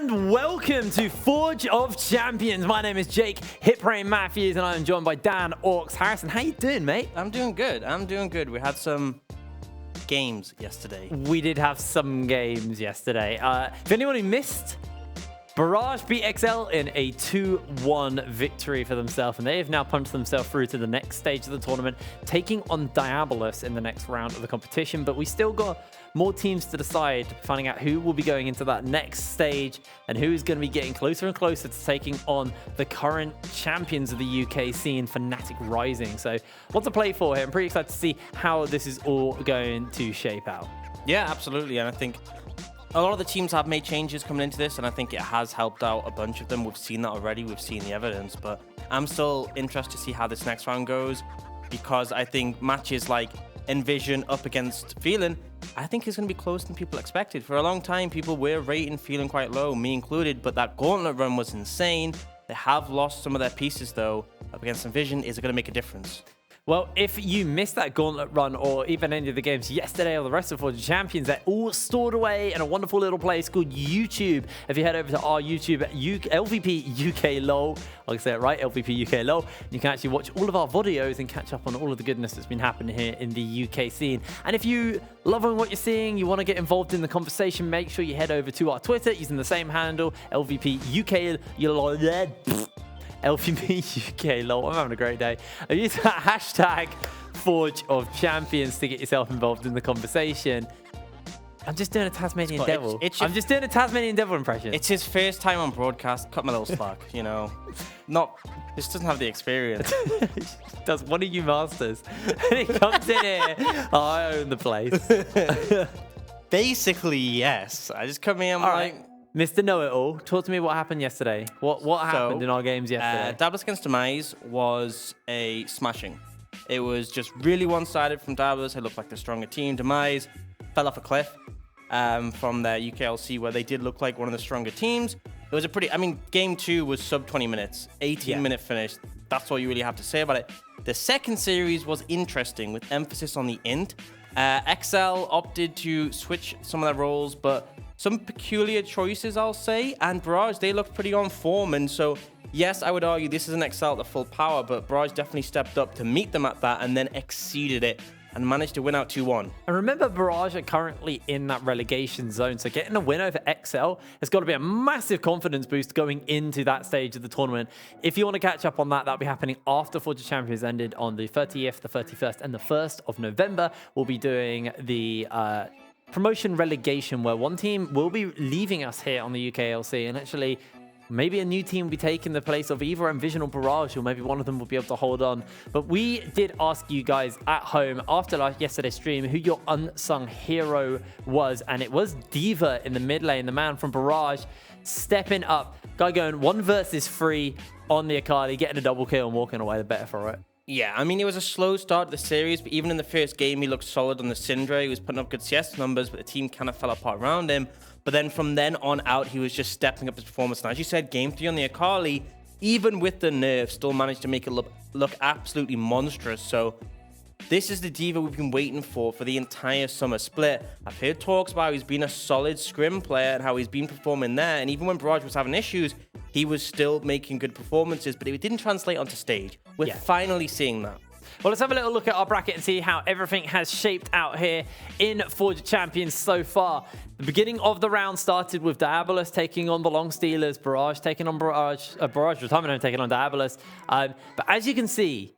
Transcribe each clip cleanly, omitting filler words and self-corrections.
And welcome to Forge of Champions. My name is Jake Hitbrain Matthews, and I'm joined by Dan Orcs Harrison. How you doing, mate? I'm doing good. We had some games yesterday. We did have some games yesterday. If anyone who missed, Barrage beat XL in a 2-1 victory for themselves, and they have now punched themselves through to the next stage of the tournament, taking on Diabolus in the next round of the competition. But we still got more teams to decide, finding out who will be going into that next stage and who is going to be getting closer and closer to taking on the current champions of the UKLC in Fnatic Rising. So what to play for here. I'm pretty excited to see how this is all going to shape out. Yeah, absolutely. And I think a lot of the teams have made changes coming into this, and I think it has helped out a bunch of them. We've seen that already. We've seen the evidence, but I'm still interested to see how this next round goes, because I think matches like Envision up against Feeling, I think is going to be closer than people expected. For a long time, people were rating Feeling quite low, me included, but that gauntlet run was insane. They have lost some of their pieces, though. Up against Envision, is it going to make a difference? Well, if you missed that gauntlet run or even any of the games yesterday or the rest of Forge of Champions, they're all stored away in a wonderful little place called YouTube. If you head over to our YouTube at LVP UK LOL, I'll say it right, LVP UK LOL, you can actually watch all of our videos and catch up on all of the goodness that's been happening here in the UK scene. And if you loving what you're seeing, you want to get involved in the conversation, make sure you head over to our Twitter using the same handle, LVP UK LOL. LVP UK LOL. I'm having a great day. Use that hashtag Forge of Champions to get yourself involved in the conversation. I'm just doing a Tasmanian Devil. I'm just doing a Tasmanian Devil impression. It's his first time on broadcast. Cut my little slack, you know. This doesn't have the experience. Does one of you masters. And he comes in here. Oh, I own the place. Basically, yes. I just come in, I'm like... Right. Mr. Know-It-All, talk to me what happened yesterday. What happened in our games yesterday? Diabolus against Demise was a smashing. It was just really one-sided from Diabolus. It looked like the stronger team. Demise fell off a cliff from their UKLC, where they did look like one of the stronger teams. It was a pretty... I mean, game 2 was sub 20 minutes. 18-minute finish. That's all you really have to say about it. The second series was interesting, with emphasis on the int. XL opted to switch some of their roles, but some peculiar choices, I'll say. And Barrage, they looked pretty on form. And so, yes, I would argue this isn't XL at the full power, but Barrage definitely stepped up to meet them at that and then exceeded it and managed to win out 2-1. And remember, Barrage are currently in that relegation zone, so getting a win over XL has got to be a massive confidence boost going into that stage of the tournament. If you want to catch up on that, that'll be happening after Forge of Champions ended on the 30th, the 31st, and the 1st of November. We'll be doing the promotion relegation, where one team will be leaving us here on the UKLC, and actually maybe a new team will be taking the place of either Envision or Barrage, or maybe one of them will be able to hold on. But we did ask you guys at home after yesterday's stream who your unsung hero was, and it was Diva in the mid lane, the man from Barrage, stepping up, guy going 1 versus 3 on the Akali, getting a double kill and walking away the better for it. Yeah, I mean, it was a slow start to the series, but even in the first game, he looked solid on the Syndra. He was putting up good CS numbers, but the team kind of fell apart around him. But then from then on out, he was just stepping up his performance. And as you said, game 3 on the Akali, even with the nerf, still managed to make it look absolutely monstrous. So this is the Diva we've been waiting for the entire summer split. I've heard talks about how he's been a solid scrim player and how he's been performing there. And even when Barrage was having issues, he was still making good performances, but it didn't translate onto stage. We're finally seeing that. Well, let's have a little look at our bracket and see how everything has shaped out here in Forge of Champions so far. The beginning of the round started with Diabolus taking on the Long Stealers, Barrage taking on Barrage Retirement taking on Diabolus. But as you can see,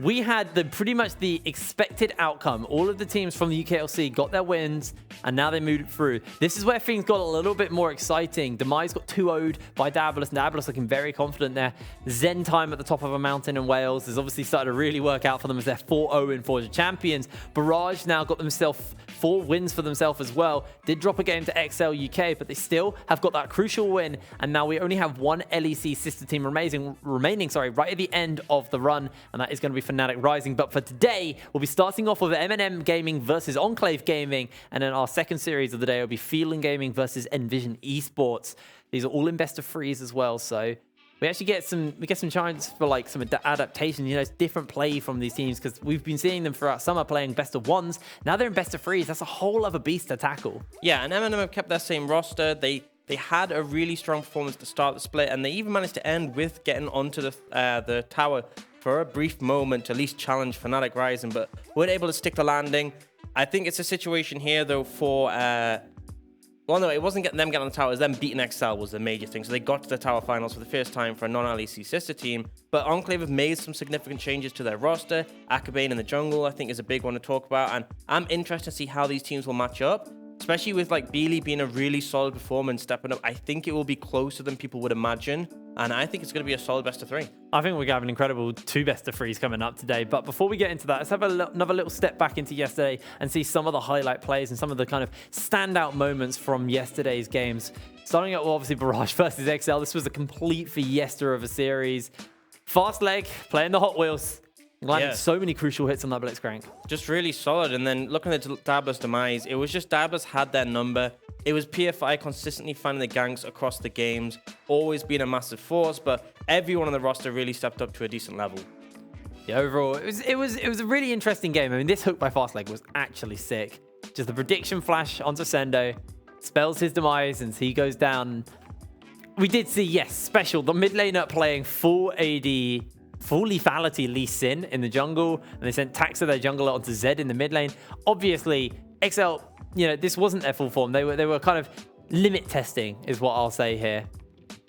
we had pretty much the expected outcome. All of the teams from the UKLC got their wins, and now they moved through. This is where things got a little bit more exciting. Demise got 2-0'd by Diabolus, and Diabolus looking very confident there. Zen Time at the top of a mountain in Wales has obviously started to really work out for them as they're 4-0 in Forge of Champions. Barrage now got themselves 4 wins for themselves as well. Did drop a game to XL UK, but they still have got that crucial win, and now we only have one LEC sister team remaining right at the end of the run, and that is going to be Fnatic Rising. But for today, we'll be starting off with MNM Gaming versus Enclave Gaming, and then our second series of the day will be Feeling Gaming versus Envision Esports. These are all in best of 3s as well, so we actually get some chance for like some adaptation, you know, it's different play from these teams, because we've been seeing them throughout summer playing best of 1s. Now they're in best of 3s. That's a whole other beast to tackle. Yeah, and MNM have kept their same roster. They they had a really strong performance to start the split, and they even managed to end with getting onto the tower for a brief moment to at least challenge Fnatic Rising, but weren't able to stick the landing. I think it's a situation here, though, for... well, no, it wasn't them getting on the tower. It was them beating XL was the major thing. So they got to the tower finals for the first time for a non-LEC sister team. But Enclave have made some significant changes to their roster. Akabane in the jungle, I think, is a big one to talk about. And I'm interested to see how these teams will match up. Especially with like Beely being a really solid performer and stepping up. I think it will be closer than people would imagine. And I think it's going to be a solid best of 3. I think we're going to have an incredible 2 best of 3s coming up today. But before we get into that, let's have another little step back into yesterday and see some of the highlight plays and some of the kind of standout moments from yesterday's games. Starting out with obviously Barrage versus XL. This was a complete fiesta of a series. Fast leg, playing the Hot Wheels. Landing so many crucial hits on that Blitzcrank. Just really solid. And then looking at Diablo's demise, it was just Diablo's had their number. It was PFI consistently finding the ganks across the games, always being a massive force, but everyone on the roster really stepped up to a decent level. Yeah, overall, it was a really interesting game. I mean, this hook by Fastleg was actually sick. Just the prediction flash onto Sendo, spells his demise, and he goes down. We did see, yes, special, the mid laner playing full AD, full lethality Lee Sin in the jungle, and they sent Taxa, their jungler, onto Zed in the mid lane. Obviously, XL, you know, this wasn't their full form. They were kind of limit testing, is what I'll say here.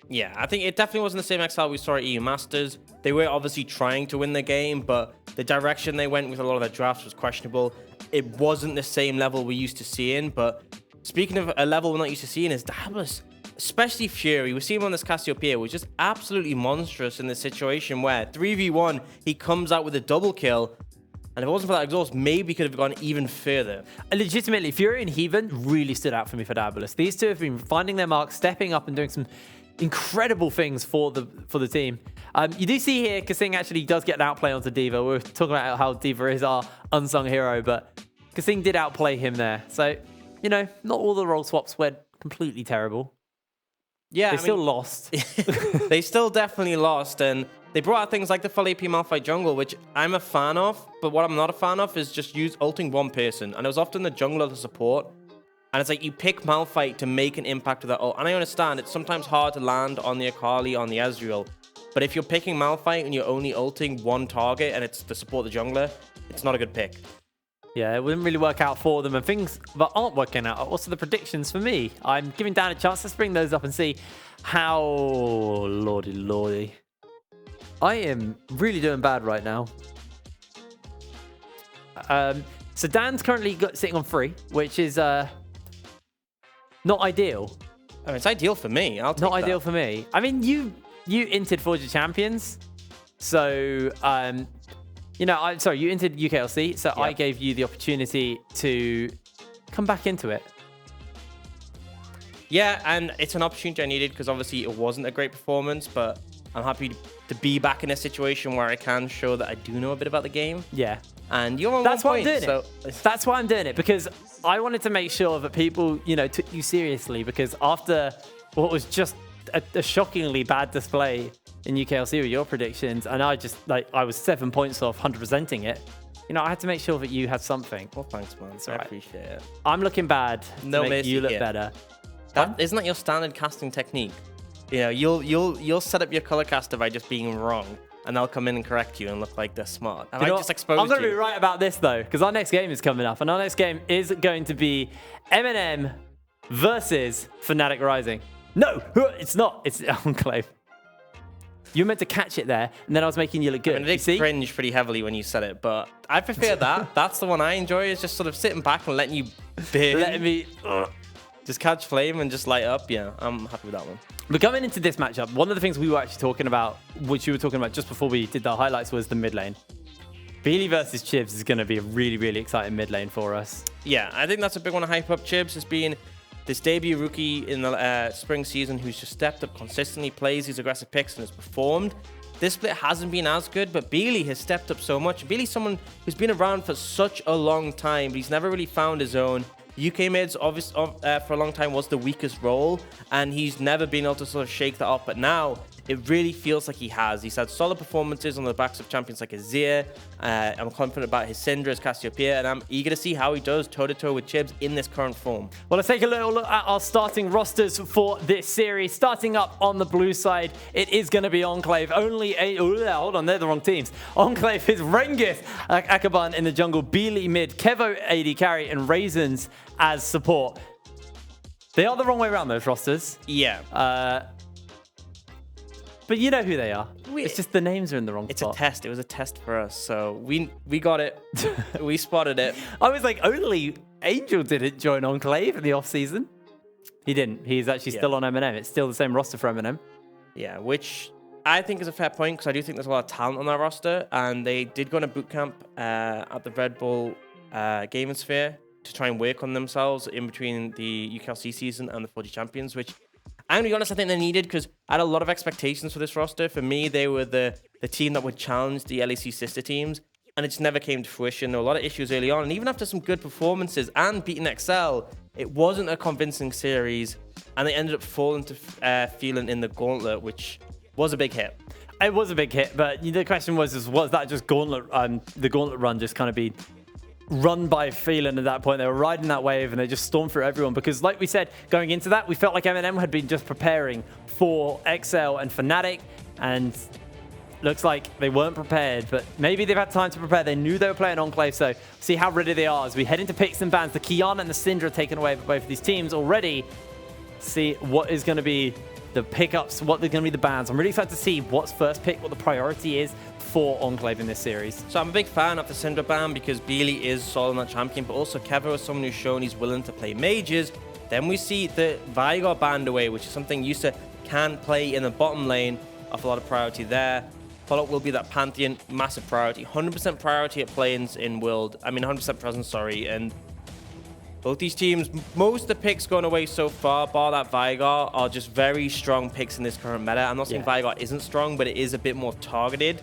Yeah, I think it definitely wasn't the same XL we saw at EU Masters. They were obviously trying to win the game, but the direction they went with a lot of their drafts was questionable. It wasn't the same level we're used to seeing, but speaking of a level we're not used to seeing, is Diablos, especially Fury. We see him on this Cassiopeia, was just absolutely monstrous in this situation where 3v1, he comes out with a double kill, and if it wasn't for that exhaust, maybe could have gone even further. Legitimately, Fury and Heathen really stood out for me for Diabolus. These two have been finding their mark, stepping up and doing some incredible things for the team. You do see here, Kasing actually does get an outplay onto D.Va. We were talking about how D.Va is our unsung hero, but Kasing did outplay him there. So, you know, not all the role swaps went completely terrible. Yeah, they still lost. They still definitely lost, and they brought out things like the full AP Malphite jungle, which I'm a fan of, but what I'm not a fan of is just ulting one person, and it was often the jungler, the support, and it's like you pick Malphite to make an impact with that ult, and I understand it's sometimes hard to land on the Akali, on the Ezreal, but if you're picking Malphite and you're only ulting one target and it's to support the jungler, it's not a good pick. Yeah, it wouldn't really work out for them, and things that aren't working out are also the predictions for me. I'm giving Dan a chance. Let's bring those up and see how... Lordy. I am really doing bad right now. So Dan's currently sitting on 3, which is not ideal. I mean, it's ideal for me. I'll take Not that. ideal for me. I mean, you inted Forge of Champions, so... you know, you entered UKLC, so yep. I gave you the opportunity to come back into it. Yeah, and it's an opportunity I needed because obviously it wasn't a great performance, but I'm happy to be back in a situation where I can show that I do know a bit about the game. Yeah. And you're on That's one why point, I'm doing it. That's why I'm doing it, because I wanted to make sure that people, you know, took you seriously, because after what was just a shockingly bad display in UKLC with your predictions, and I was 7 points off 100%ing it. You know, I had to make sure that you had something. Well, thanks, man. I appreciate it. I'm looking bad to make you look better. Isn't that your standard casting technique? You know, you'll set up your color caster by just being wrong, and they'll come in and correct you and look like they're smart. And I just exposed you. I'm going to be right about this though, because our next game is coming up, and our next game is going to be MNM versus Fnatic Rising. No, it's not. It's Enclave. You were meant to catch it there, and then I was making you look good. I mean, I did cringe pretty heavily when you said it, but I prefer that. That's the one I enjoy, is just sort of sitting back and letting you burn. Letting me... just catch flame and just light up. Yeah, I'm happy with that one. But coming into this matchup, one of the things we were actually talking about, which you were talking about just before we did the highlights, was the mid lane. Beely versus Chibs is going to be a really, really exciting mid lane for us. Yeah, I think that's a big one to hype up. Chibs has been this debut rookie in the spring season who's just stepped up consistently, plays these aggressive picks, and has performed. This split hasn't been as good, but Beely has stepped up so much. Beely's someone who's been around for such a long time, but he's never really found his own. UK mids, obviously, for a long time was the weakest role, and he's never been able to sort of shake that off. But now, it really feels like he has. He's had solid performances on the backs of champions like Azir. I'm confident about his Syndra as Cassiopeia, and I'm eager to see how he does toe-to-toe with Chibs in this current form. Well, let's take a little look at our starting rosters for this series. Starting up on the blue side, it is going to be Enclave. Hold on, they're the wrong teams. Enclave is Rengith, Akaban in the jungle, Beely mid, Kevo AD carry, and Raisins as support. They are the wrong way around, those rosters. Yeah. But you know who they are. It's just the names are in the wrong spot. It's a test. It was a test for us. So we got it. We spotted it. I was like, only Angel didn't join Enclave in the off-season. He didn't. He's actually still on MNM. It's still the same roster for MNM. Yeah, which I think is a fair point because I do think there's a lot of talent on that roster. And they did go on a boot camp at the Red Bull Gaming Sphere to try and work on themselves in between the UKLC season and the 40 Champions, which... I'm going to be honest, I think they needed because I had a lot of expectations for this roster. For me, they were the team that would challenge the LEC sister teams, and it just never came to fruition. There were a lot of issues early on, and even after some good performances and beating Excel, it wasn't a convincing series, and they ended up falling to feeling in the gauntlet, which was a big hit. It was a big hit, but the question was that just gauntlet, the gauntlet run just kind of be run by feeling at that point? They were riding that wave and they just stormed through everyone because, like we said, going into that, we felt like MNM had been just preparing for XL and Fnatic, and looks like they weren't prepared, but maybe they've had time to prepare. They knew they were playing Enclave, so see how ready they are as we head into picks and bans. The Kiana and the Syndra are taken away by both of these teams already. See what is going to be the pickups, what they're going to be the bans. I'm really excited to see what's first pick, what the priority is for Enclave in this series. So I'm a big fan of the Syndra ban because Beely is solid on that champion, but also Kevo is someone who's shown he's willing to play mages. Then we see the Vigor banned away, which is something Yusa can play in the bottom lane, of a lot of priority there. Follow-up will be that Pantheon, massive priority. 100% priority at play-ins in World. I mean, 100% presence, sorry. And both these teams, most of the picks going away so far, bar that Vigor, are just very strong picks in this current meta. I'm not saying Vigor isn't strong, but it is a bit more targeted.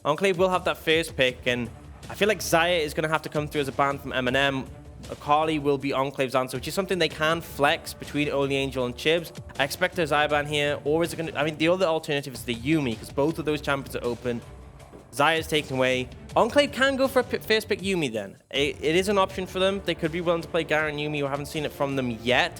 Enclave will have that first pick, and I feel like Xayah is going to have to come through as a ban from MNM. Akali will be Enclave's answer, which is something they can flex between Only Angel and Chibs. I expect a Xayah ban here, or is it going to... I mean, the other alternative is the Yuumi, because both of those champions are open. Xayah is taken away. Enclave can go for a first pick Yuumi then. It is an option for them. They could be willing to play Garen Yuumi. We haven't seen it from them yet,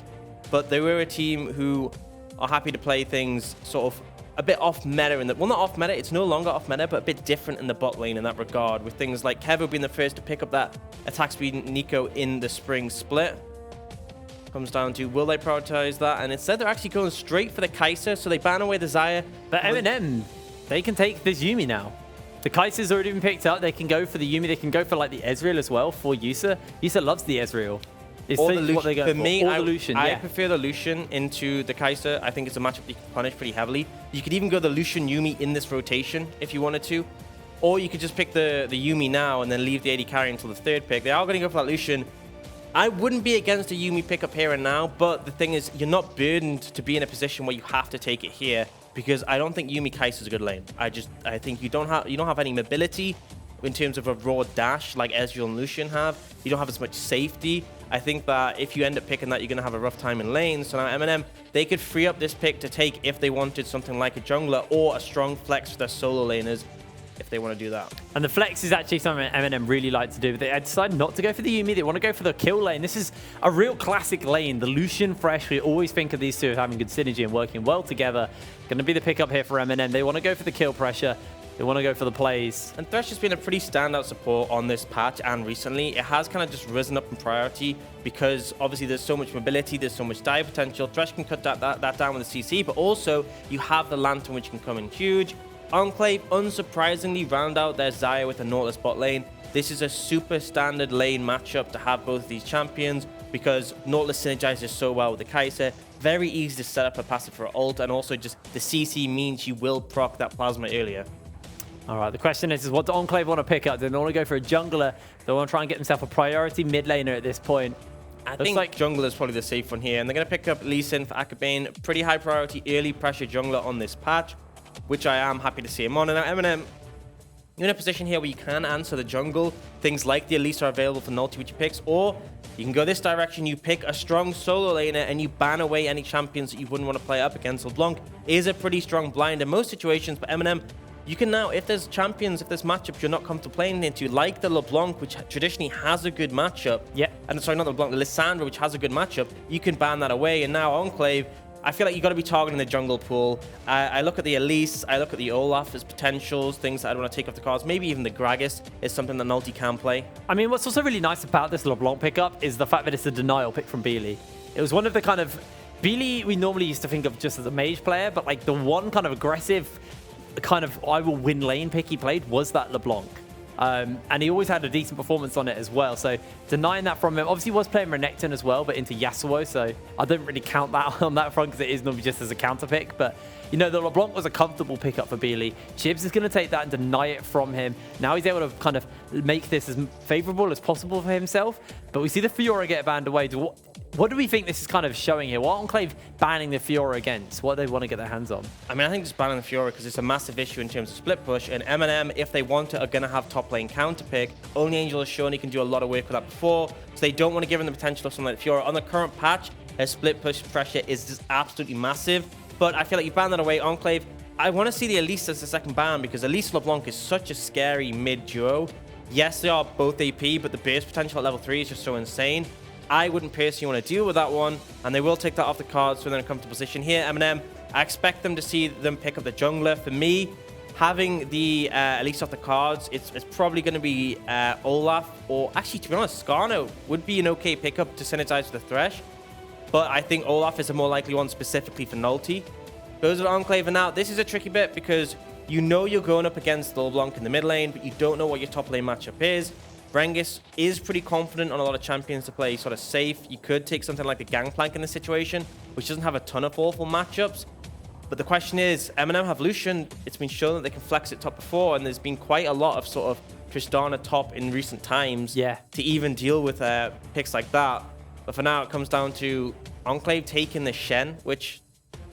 but they were a team who are happy to play things sort of a bit off meta in the, well, not off meta, it's no longer off meta, but a bit different in the bot lane in that regard, with things like Kevo being the first to pick up that attack speed Nico in the spring split. Comes down to, will they prioritize that? And instead they're actually going straight for the Kai'Sa, so they ban away the Xayah. But MNM, they can take this Yuumi now. The Kai'Sa's already been picked up. They can go for the Yuumi. They can go for like the Ezreal as well for Yusa. Yusa loves the Ezreal. Or the Lucian. For me, I I prefer the Lucian into the Kai'Sa. I think it's a matchup you can punish pretty heavily. You could even go the Lucian Yuumi in this rotation if you wanted to. Or you could just pick the Yuumi now and then leave the AD carry until the third pick. They are going to go for that Lucian. I wouldn't be against a Yuumi pickup here and now, but the thing is, you're not burdened to be in a position where you have to take it here, because I don't think Yuumi Kai'Sa is a good lane. I think you don't have any mobility in terms of a raw dash like Ezreal and Lucian have. You don't have as much safety. I think that if you end up picking that, you're going to have a rough time in lane. So now MNM, they could free up this pick to take if they wanted something like a jungler or a strong flex for their solo laners if they want to do that. And the flex is actually something MNM really like to do. They decided not to go for the Yuumi. They want to go for the kill lane. This is a real classic lane. The Lucian Fresh, we always think of these two as having good synergy and working well together. Going to be the pickup here for MNM. They want to go for the kill pressure. They want to go for the plays. And Thresh has been a pretty standout support on this patch and recently. It has kind of just risen up in priority because obviously there's so much mobility, there's so much dive potential. Thresh can cut that down with the CC, but also you have the Lantern, which can come in huge. Enclave, unsurprisingly, round out their Xayah with a Nautilus bot lane. This is a super standard lane matchup to have both of these champions because Nautilus synergizes so well with the Kai'Sa. Very easy to set up a passive for ult, and also just the CC means you will proc that plasma earlier. All right, the question is what do Enclave want to pick up? Do they want to go for a jungler? They want to try and get themselves a priority mid laner at this point. I think jungler is probably the safe one here, and they're going to pick up Lee Sin for Akabane. Pretty high priority early pressure jungler on this patch, which I am happy to see him on. And now MNM, you're in a position here where you can answer the jungle. Things like the Elise are available for Nulti, which he picks, or You can go this direction, you pick a strong solo laner, and you ban away any champions that you wouldn't want to play up against. LeBlanc is a pretty strong blind in most situations, but MNM, you can now, if there's champions, if there's matchups you're not comfortable playing into, like the LeBlanc, which traditionally has a good matchup. Yeah. And sorry, not the LeBlanc, the Lissandra, which has a good matchup, you can ban that away. And now Enclave, I feel like you got to be targeting the jungle pool. I look at the Elise, I look at the Olaf as potentials, things that I'd want to take off the cards. Maybe even the Gragas is something that Nulty can play. I mean, what's also really nice about this LeBlanc pickup is the fact that it's a denial pick from Beely. It was one of the kind of... Beely we normally used to think of just as a mage player, but like the one kind of aggressive kind of I will win lane pick he played was that LeBlanc. And he always had a decent performance on it as well. So denying that from him, obviously he was playing Renekton as well, but into Yasuo. So I don't really count that on that front because it is normally just as a counter pick. But, you know, the LeBlanc was a comfortable pickup for Beely. Chibbs is going to take that and deny it from him. Now he's able to kind of make this as favorable as possible for himself. But we see the Fiora get banned away. What do we think this is kind of showing here? What Enclave banning the Fiora against? What do they want to get their hands on? I mean, I think just banning the Fiora because it's a massive issue in terms of split push. And MNM, if they want to, are going to have top lane counter pick. Only Angel has shown he can do a lot of work with that before. So they don't want to give him the potential of something like Fiora. On the current patch, his split push pressure is just absolutely massive. But I feel like you ban that away. Enclave, I want to see the Elise as the second ban because Elise LeBlanc is such a scary mid duo. Yes, they are both AP, but the burst potential at level 3 is just so insane. I wouldn't personally want to deal with that one, and they will take that off the cards so they're in a comfortable position here. MNM, I expect them to see them pick up the jungler. For me, having the Elise off the cards, it's probably going to be Olaf, or actually, to be honest, Skarno would be an okay pickup to synergize with the Thresh, but I think Olaf is a more likely one specifically for Nulty. Goes with Enclave, and now this is a tricky bit because you know you're going up against LeBlanc in the mid lane, but you don't know what your top lane matchup is. Brengis is pretty confident on a lot of champions to play sort of safe. You could take something like the Gangplank in this situation, which doesn't have a ton of awful matchups. But the question is, MNM have Lucian. It's been shown that they can flex it top before, and there's been quite a lot of sort of Tristana top in recent times to even deal with picks like that. But for now, it comes down to Enclave taking the Shen, which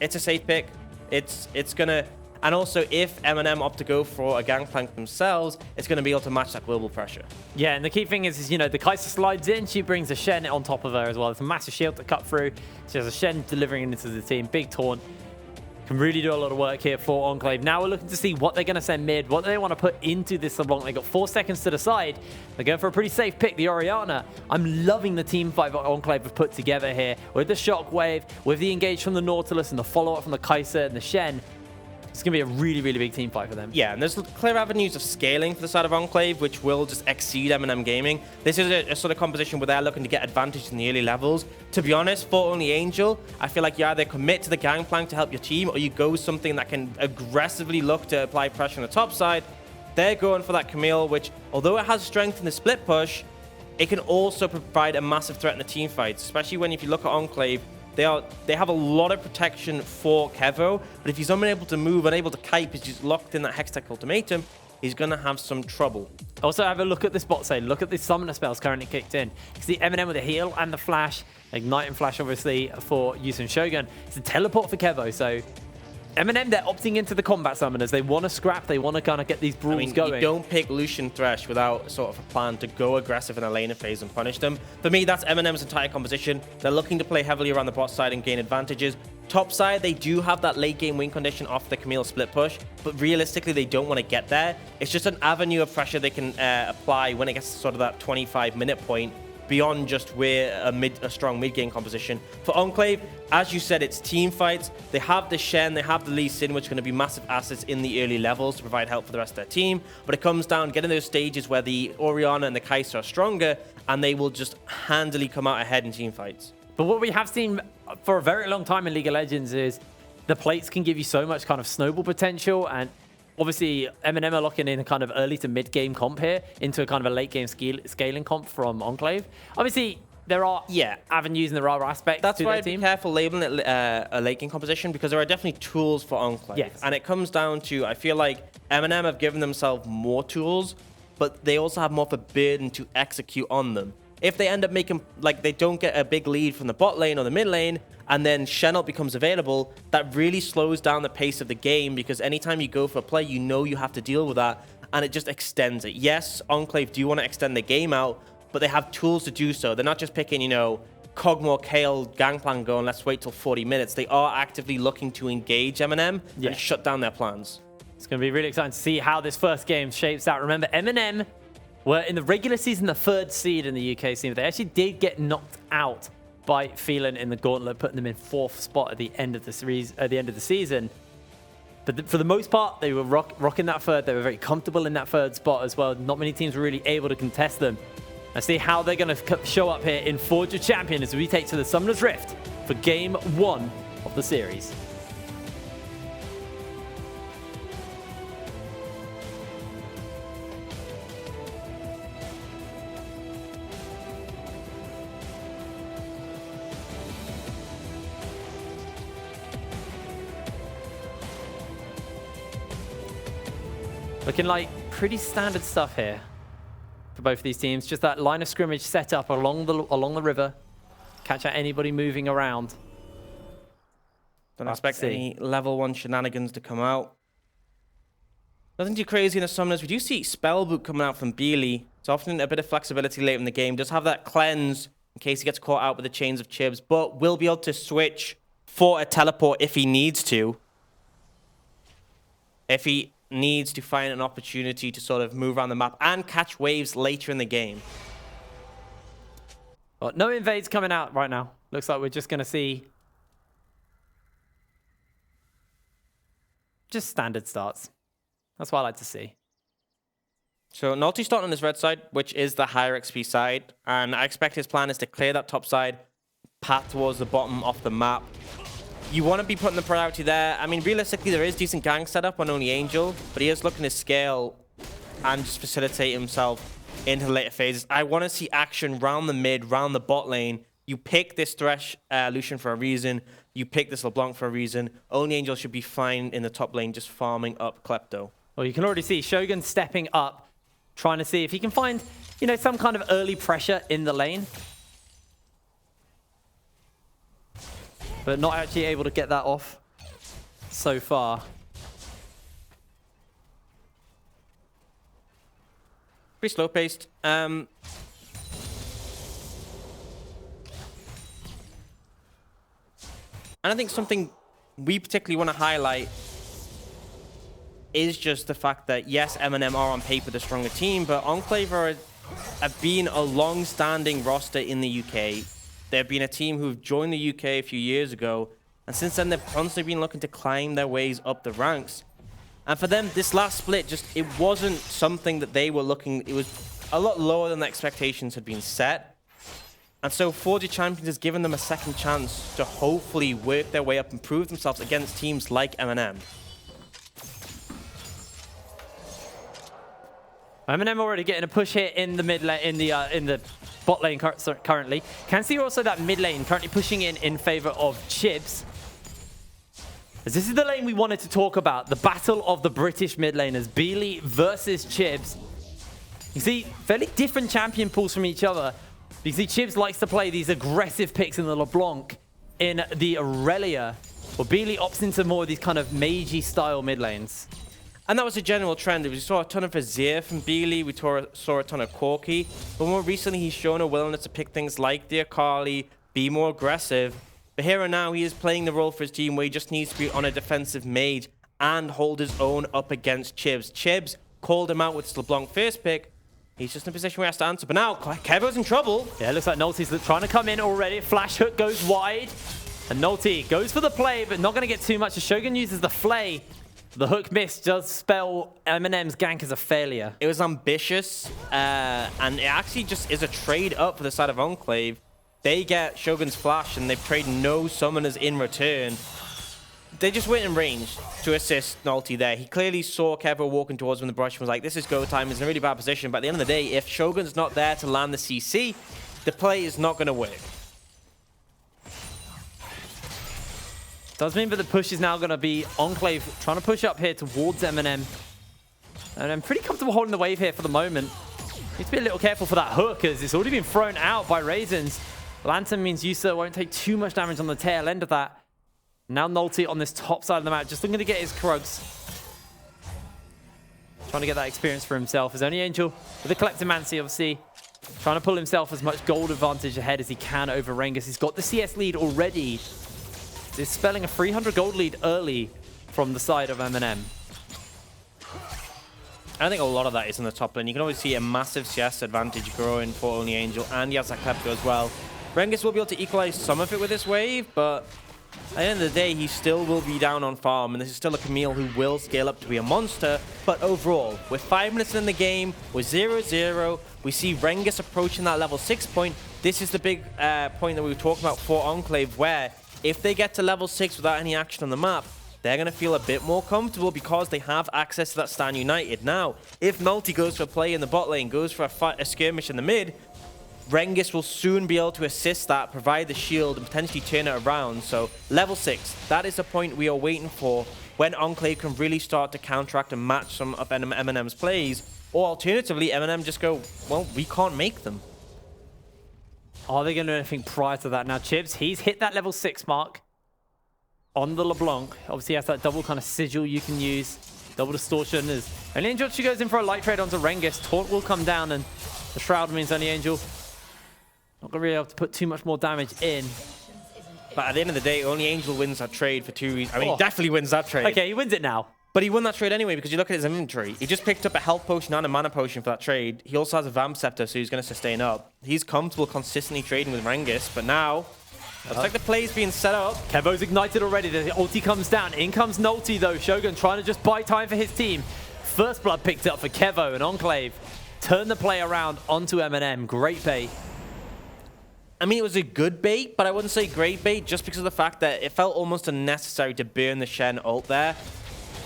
it's a safe pick. It's going to... And also, if MNM opt to go for a Gangplank themselves, it's going to be able to match that global pressure. Yeah, and the key thing is, you know, the Kai'Sa slides in, she brings a Shen on top of her as well. It's a massive shield to cut through. She has a Shen delivering it into the team. Big taunt. Can really do a lot of work here for Enclave. Now we're looking to see what they're going to send mid, what they want to put into this LeBlanc. They got 4 seconds to decide. They're going for a pretty safe pick, the Orianna. I'm loving the team fight that Enclave have put together here with the Shockwave, with the engage from the Nautilus and the follow-up from the Kai'Sa and the Shen. It's going to be a really, really big team fight for them. Yeah, and there's clear avenues of scaling for the side of Enclave, which will just exceed MNM Gaming. This is a sort of composition where they're looking to get advantage in the early levels. To be honest, for only Angel, I feel like you either commit to the Gangplank to help your team, or you go something that can aggressively look to apply pressure on the top side. They're going for that Camille, which, although it has strength in the split push, it can also provide a massive threat in the team fights, especially when if you look at Enclave, they have a lot of protection for Kevo, but if he's unable to move, unable to kite, he's just locked in that Hextech ultimatum, he's going to have some trouble. Also, have a look at this bot side. Look at the summoner spells currently kicked in. You see MNM with the heal and the flash. Ignite and flash, obviously, for Yusun Shogun. It's a teleport for Kevo, so... MNM, they're opting into the combat summoners. They want to scrap. They want to kind of get these brawls going. You don't pick Lucian Thresh without sort of a plan to go aggressive in a laner phase and punish them. For me, that's MNM's entire composition. They're looking to play heavily around the bot side and gain advantages. Top side, they do have that late game win condition off the Camille split push, but realistically, they don't want to get there. It's just an avenue of pressure they can apply when it gets to sort of that 25-minute point, beyond just where a strong mid-game composition. For Enclave, as you said, it's team fights. They have the Shen, they have the Lee Sin, which are going to be massive assets in the early levels to provide help for the rest of their team. But it comes down getting those stages where the Orianna and the Kai'Sa are stronger, and they will just handily come out ahead in team fights. But what we have seen for a very long time in League of Legends is the plates can give you so much kind of snowball potential, and obviously, MNM are locking in a kind of early to mid-game comp here into a kind of a late-game scaling comp from Enclave. Obviously, there are avenues and there are aspects That's to why their I'd team. be careful labeling it a late-game composition, because there are definitely tools for Enclave. Yes. And it comes down to, I feel like MNM have given themselves more tools, but they also have more of a burden to execute on them. If they end up making, like, they don't get a big lead from the bot lane or the mid lane, and then Shenot becomes available, that really slows down the pace of the game, because anytime you go for a play, you know you have to deal with that, and it just extends it. Yes, Enclave do want to extend the game out, but they have tools to do so. They're not just picking, you know, Kog'Maw, Kale, Gangplank going, let's wait till 40 minutes. They are actively looking to engage MNM and shut down their plans. It's going to be really exciting to see how this first game shapes out. Remember, MNM were in the regular season the 3rd seed in the UK scene, but they actually did get knocked out by Phelan in the gauntlet, putting them in 4th spot at the end of the series, at the end of the season. But for the most part, they were rocking that 3rd. They were very comfortable in that 3rd spot as well. Not many teams were really able to contest them. Let's see how they're going to show up here in Forge of Champions as we take to the Summoner's Rift for Game 1 of the series. Looking like pretty standard stuff here for both of these teams. Just that line of scrimmage set up along the river. Catch out anybody moving around. Don't expect any level 1 shenanigans to come out. Nothing too crazy in the summoners. We do see Spellbook coming out from Beely. It's often a bit of flexibility late in the game. Does have that cleanse in case he gets caught out with the chains of Chibs, but will be able to switch for a teleport if he needs to. If he needs to find an opportunity to sort of move around the map and catch waves later in the game. Well, no invades coming out right now. Looks like we're just going to see just standard starts. That's what I like to see. So Nalty starting on his red side, which is the higher XP side, and I expect his plan is to clear that top side, path towards the bottom of the map. You want to be putting the priority there. I mean, realistically, there is decent gang setup on Only Angel, but he is looking to scale and just facilitate himself into the later phases. I want to see action round the mid, round the bot lane. You pick this Thresh Lucian for a reason. You pick this LeBlanc for a reason. Only Angel should be fine in the top lane, just farming up Klepto. Well, you can already see Shogun stepping up, trying to see if he can find, you know, some kind of early pressure in the lane. But not actually able to get that off so far. Pretty slow-paced. And I think something we particularly want to highlight is just the fact that, yes, MNM are on paper the stronger team, but Enclave have been a long-standing roster in the UK. They've been a team who've joined the UK a few years ago, and since then they've constantly been looking to climb their ways up the ranks. And for them, this last split, it wasn't something that they were looking, it was a lot lower than the expectations had been set. And so Forge of Champions has given them a second chance to hopefully work their way up and prove themselves against teams like MNM. MNM already getting a push here in the mid lane, in the bot lane currently. Can see also that mid lane currently pushing in favor of Chibs. As this is the lane we wanted to talk about, the battle of the British mid laners, Beely versus Chibs. You see fairly different champion pools from each other. You see Chibs likes to play these aggressive picks in the LeBlanc, in the Aurelia, or Beely opts into more of these kind of magey style mid lanes. And that was a general trend. We saw a ton of Azir from Beely, we saw a ton of Corki, but more recently he's shown a willingness to pick things like the Akali, be more aggressive. But here and now he is playing the role for his team where he just needs to be on a defensive mage and hold his own up against Chibs. Chibs called him out with his LeBlanc first pick. He's just in a position where he has to answer. But now Kevo's in trouble. Yeah, it looks like Nolty's trying to come in already. Flash hook goes wide. And Nolty goes for the play, but not going to get too much. As Shogun uses the flay. The hook miss does spell MNM's gank as a failure. It was ambitious, and it actually just is a trade up for the side of Enclave. They get Shogun's flash, and they trade no summoners in return. They just went in range to assist Nalty there. He clearly saw Kevo walking towards him in the brush and was like, this is go time. He's in a really bad position. But at the end of the day, if Shogun's not there to land the CC, the play is not going to work. Does mean that the push is now going to be Enclave trying to push up here towards MNM. And I'm pretty comfortable holding the wave here for the moment. Need to be a little careful for that hook, as it's already been thrown out by Raisins. Lantern means Yusa won't take too much damage on the tail end of that. Now Nolty on this top side of the map, just looking to get his Krugs. Trying to get that experience for himself. As Only Angel with the Kleptomancy, obviously, Trying to pull himself as much gold advantage ahead as he can over Rengus. He's got the CS lead already. He's spelling a 300 gold lead early from the side of MNM. I think a lot of that is in the top lane. You can always see a massive CS advantage growing for Only Angel, and he has that Klepto as well. Rengus will be able to equalize some of it with this wave, but at the end of the day, he still will be down on farm, and this is still a Camille who will scale up to be a monster. But overall, with 5 minutes in the game, we're 0-0. We see Rengus approaching that level 6 point. This is the big point that we were talking about for Enclave, where if they get to level 6 without any action on the map, they're going to feel a bit more comfortable because they have access to that Stand United. Now, if Nulty goes for a play in the bot lane, goes for a skirmish in the mid, Rengus will soon be able to assist that, provide the shield, and potentially turn it around. So, level 6, that is the point we are waiting for when Enclave can really start to counteract and match some of MNM's plays. Or alternatively, MNM just go, well, we can't make them. Are they going to do anything prior to that? Now, Chibbs, he's hit that level 6 mark on the LeBlanc. Obviously, he has that double kind of sigil you can use. Double distortion is... Only Angel actually goes in for a light trade onto Rengus. Taunt will come down, and the Shroud means Only Angel not going to be able to put too much more damage in. But at the end of the day, Only Angel wins that trade for 2 reasons. I mean, he definitely wins that trade. Okay, he wins it now. But he won that trade anyway because you look at his inventory. He just picked up a health potion and a mana potion for that trade. He also has a Vamp Scepter, so he's going to sustain up. He's comfortable consistently trading with Rengus, but now... looks like the play's being set up. Kevo's ignited already. The ulti comes down. In comes Nulty, though. Shogun trying to just buy time for his team. First blood picked up for Kevo, and Enclave turned the play around onto MNM. Great bait. I mean, it was a good bait, but I wouldn't say great bait just because of the fact that it felt almost unnecessary to burn the Shen ult there.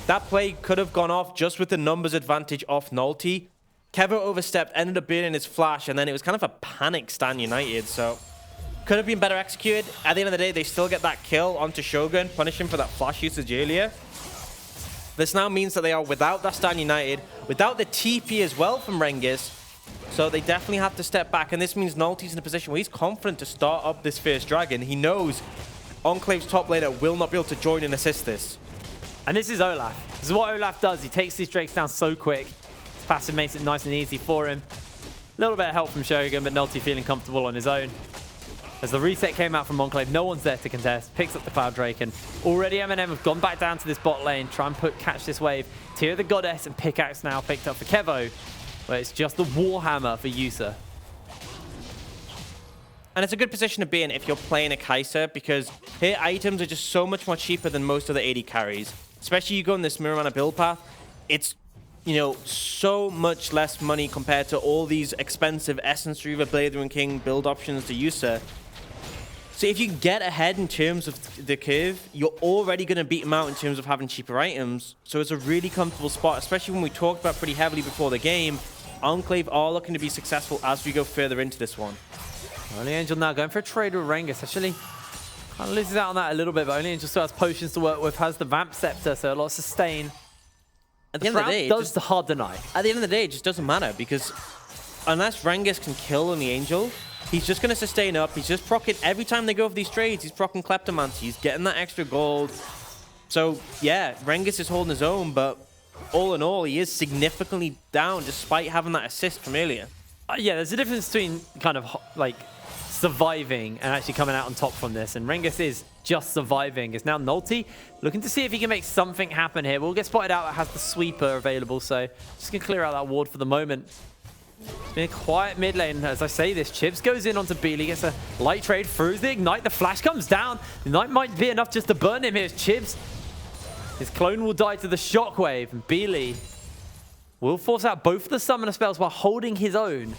That play could have gone off just with the numbers advantage off Nulty. Kevo overstepped, ended up burning his flash, and then it was kind of a panic Stand United, so... could have been better executed. At the end of the day, they still get that kill onto Shogun, punish him for that flash usage earlier. This now means that they are without that Stand United, without the TP as well from Rengus. So they definitely have to step back, and this means Nulty's in a position where he's confident to start up this first dragon. He knows Enclave's top laner will not be able to join and assist this. And this is Olaf. This is what Olaf does. He takes these drakes down so quick. His passive makes it nice and easy for him. A little bit of help from Shogun, but Nulty feeling comfortable on his own. As the reset came out from Enclave, no one's there to contest. Picks up the Cloud Drake, and already MNM have gone back down to this bot lane, try and catch this wave. Tear the Goddess and Pickaxe now picked up for Kevo, where it's just the Warhammer for Yusa. And it's a good position to be in if you're playing a Kai'Sa, because her items are just so much more cheaper than most of the AD carries. Especially you go on this Miramana build path, it's, you know, so much less money compared to all these expensive Essence Reaver, Blade Rune King build options to Yusa. So if you get ahead in terms of the curve, you're already going to beat them out in terms of having cheaper items. So it's a really comfortable spot, especially when we talked about pretty heavily before the game. Enclave are looking to be successful as we go further into this one. Only Angel now going for a trade with Rengus. Actually, kind of loses out on that a little bit, but Only Angel still has potions to work with, has the Vamp Scepter, so a lot of sustain. At the end of the day, does the hard deny. At the end of the day, it just doesn't matter, because unless Rengus can kill Only Angel, he's just going to sustain up. He's just proccing. Every time they go for these trades, he's proccing Kleptomancy. He's getting that extra gold. So, yeah, Rengus is holding his own, but all in all, he is significantly down despite having that assist from earlier. Yeah, there's a difference between kind of like surviving and actually coming out on top from this. And Rengus is just surviving. It's now Nulty looking to see if he can make something happen here. We'll get spotted out. It has the sweeper available, so just going to clear out that ward for the moment. It's been a quiet mid lane. As I say this, Chibbs goes in onto Beely, gets a light trade, throws the Ignite. The flash comes down. The Ignite might be enough just to burn him. Here's Chibbs. His clone will die to the shockwave. And Beely will force out both of the summoner spells while holding his own,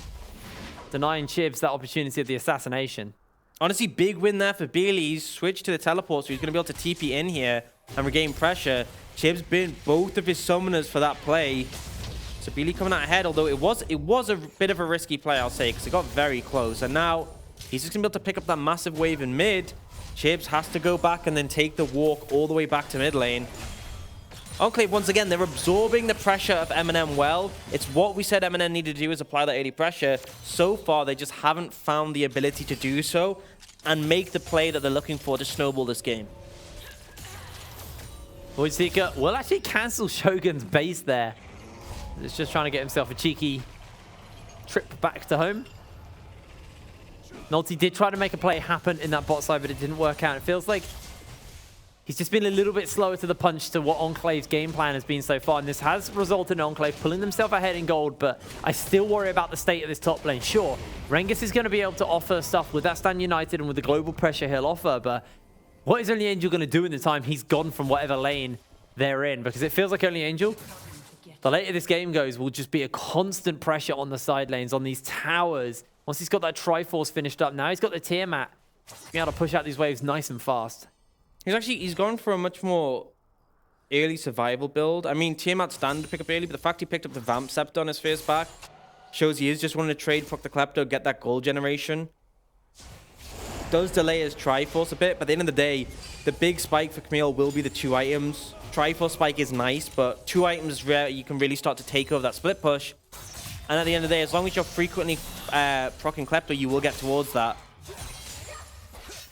denying Chibbs that opportunity of the assassination. Honestly, big win there for Beely. He's switched to the teleport, so he's going to be able to TP in here and regain pressure. Chibbs burned both of his summoners for that play. So Beely coming out ahead, although it was a bit of a risky play, I'll say, because it got very close. And now he's just going to be able to pick up that massive wave in mid. Chibbs has to go back and then take the walk all the way back to mid lane. Enclave, once again, they're absorbing the pressure of MNM well. It's what we said MNM needed to do, is apply that 80 pressure. So far, they just haven't found the ability to do so and make the play that they're looking for to snowball this game. Void Seeker will actually cancel Shogun's base there. He's just trying to get himself a cheeky trip back to home. Nolty did try to make a play happen in that bot side, but it didn't work out. It feels like he's just been a little bit slower to the punch to what Enclave's game plan has been so far. And this has resulted in Enclave pulling themselves ahead in gold, but I still worry about the state of this top lane. Sure, Rengus is going to be able to offer stuff with that Stand United and with the global pressure he'll offer, but what is Only Angel going to do in the time he's gone from whatever lane they're in? Because it feels like Only Angel, the later this game goes, will just be a constant pressure on the side lanes, on these towers. Once he's got that Triforce finished up, now he's got the Tiamat. Being able to push out these waves nice and fast. He's gone for a much more early survival build. I mean, Tiamat stand to pick up early, but the fact he picked up the Vamp Scepter on his first back shows he is just wanting to trade, proc the Klepto, get that gold generation. Does delay his Triforce a bit, but at the end of the day, the big spike for Camille will be the 2 items. Triforce spike is nice, but 2 items is rare. You can really start to take over that split push. And at the end of the day, as long as you're frequently proccing Klepto, you will get towards that.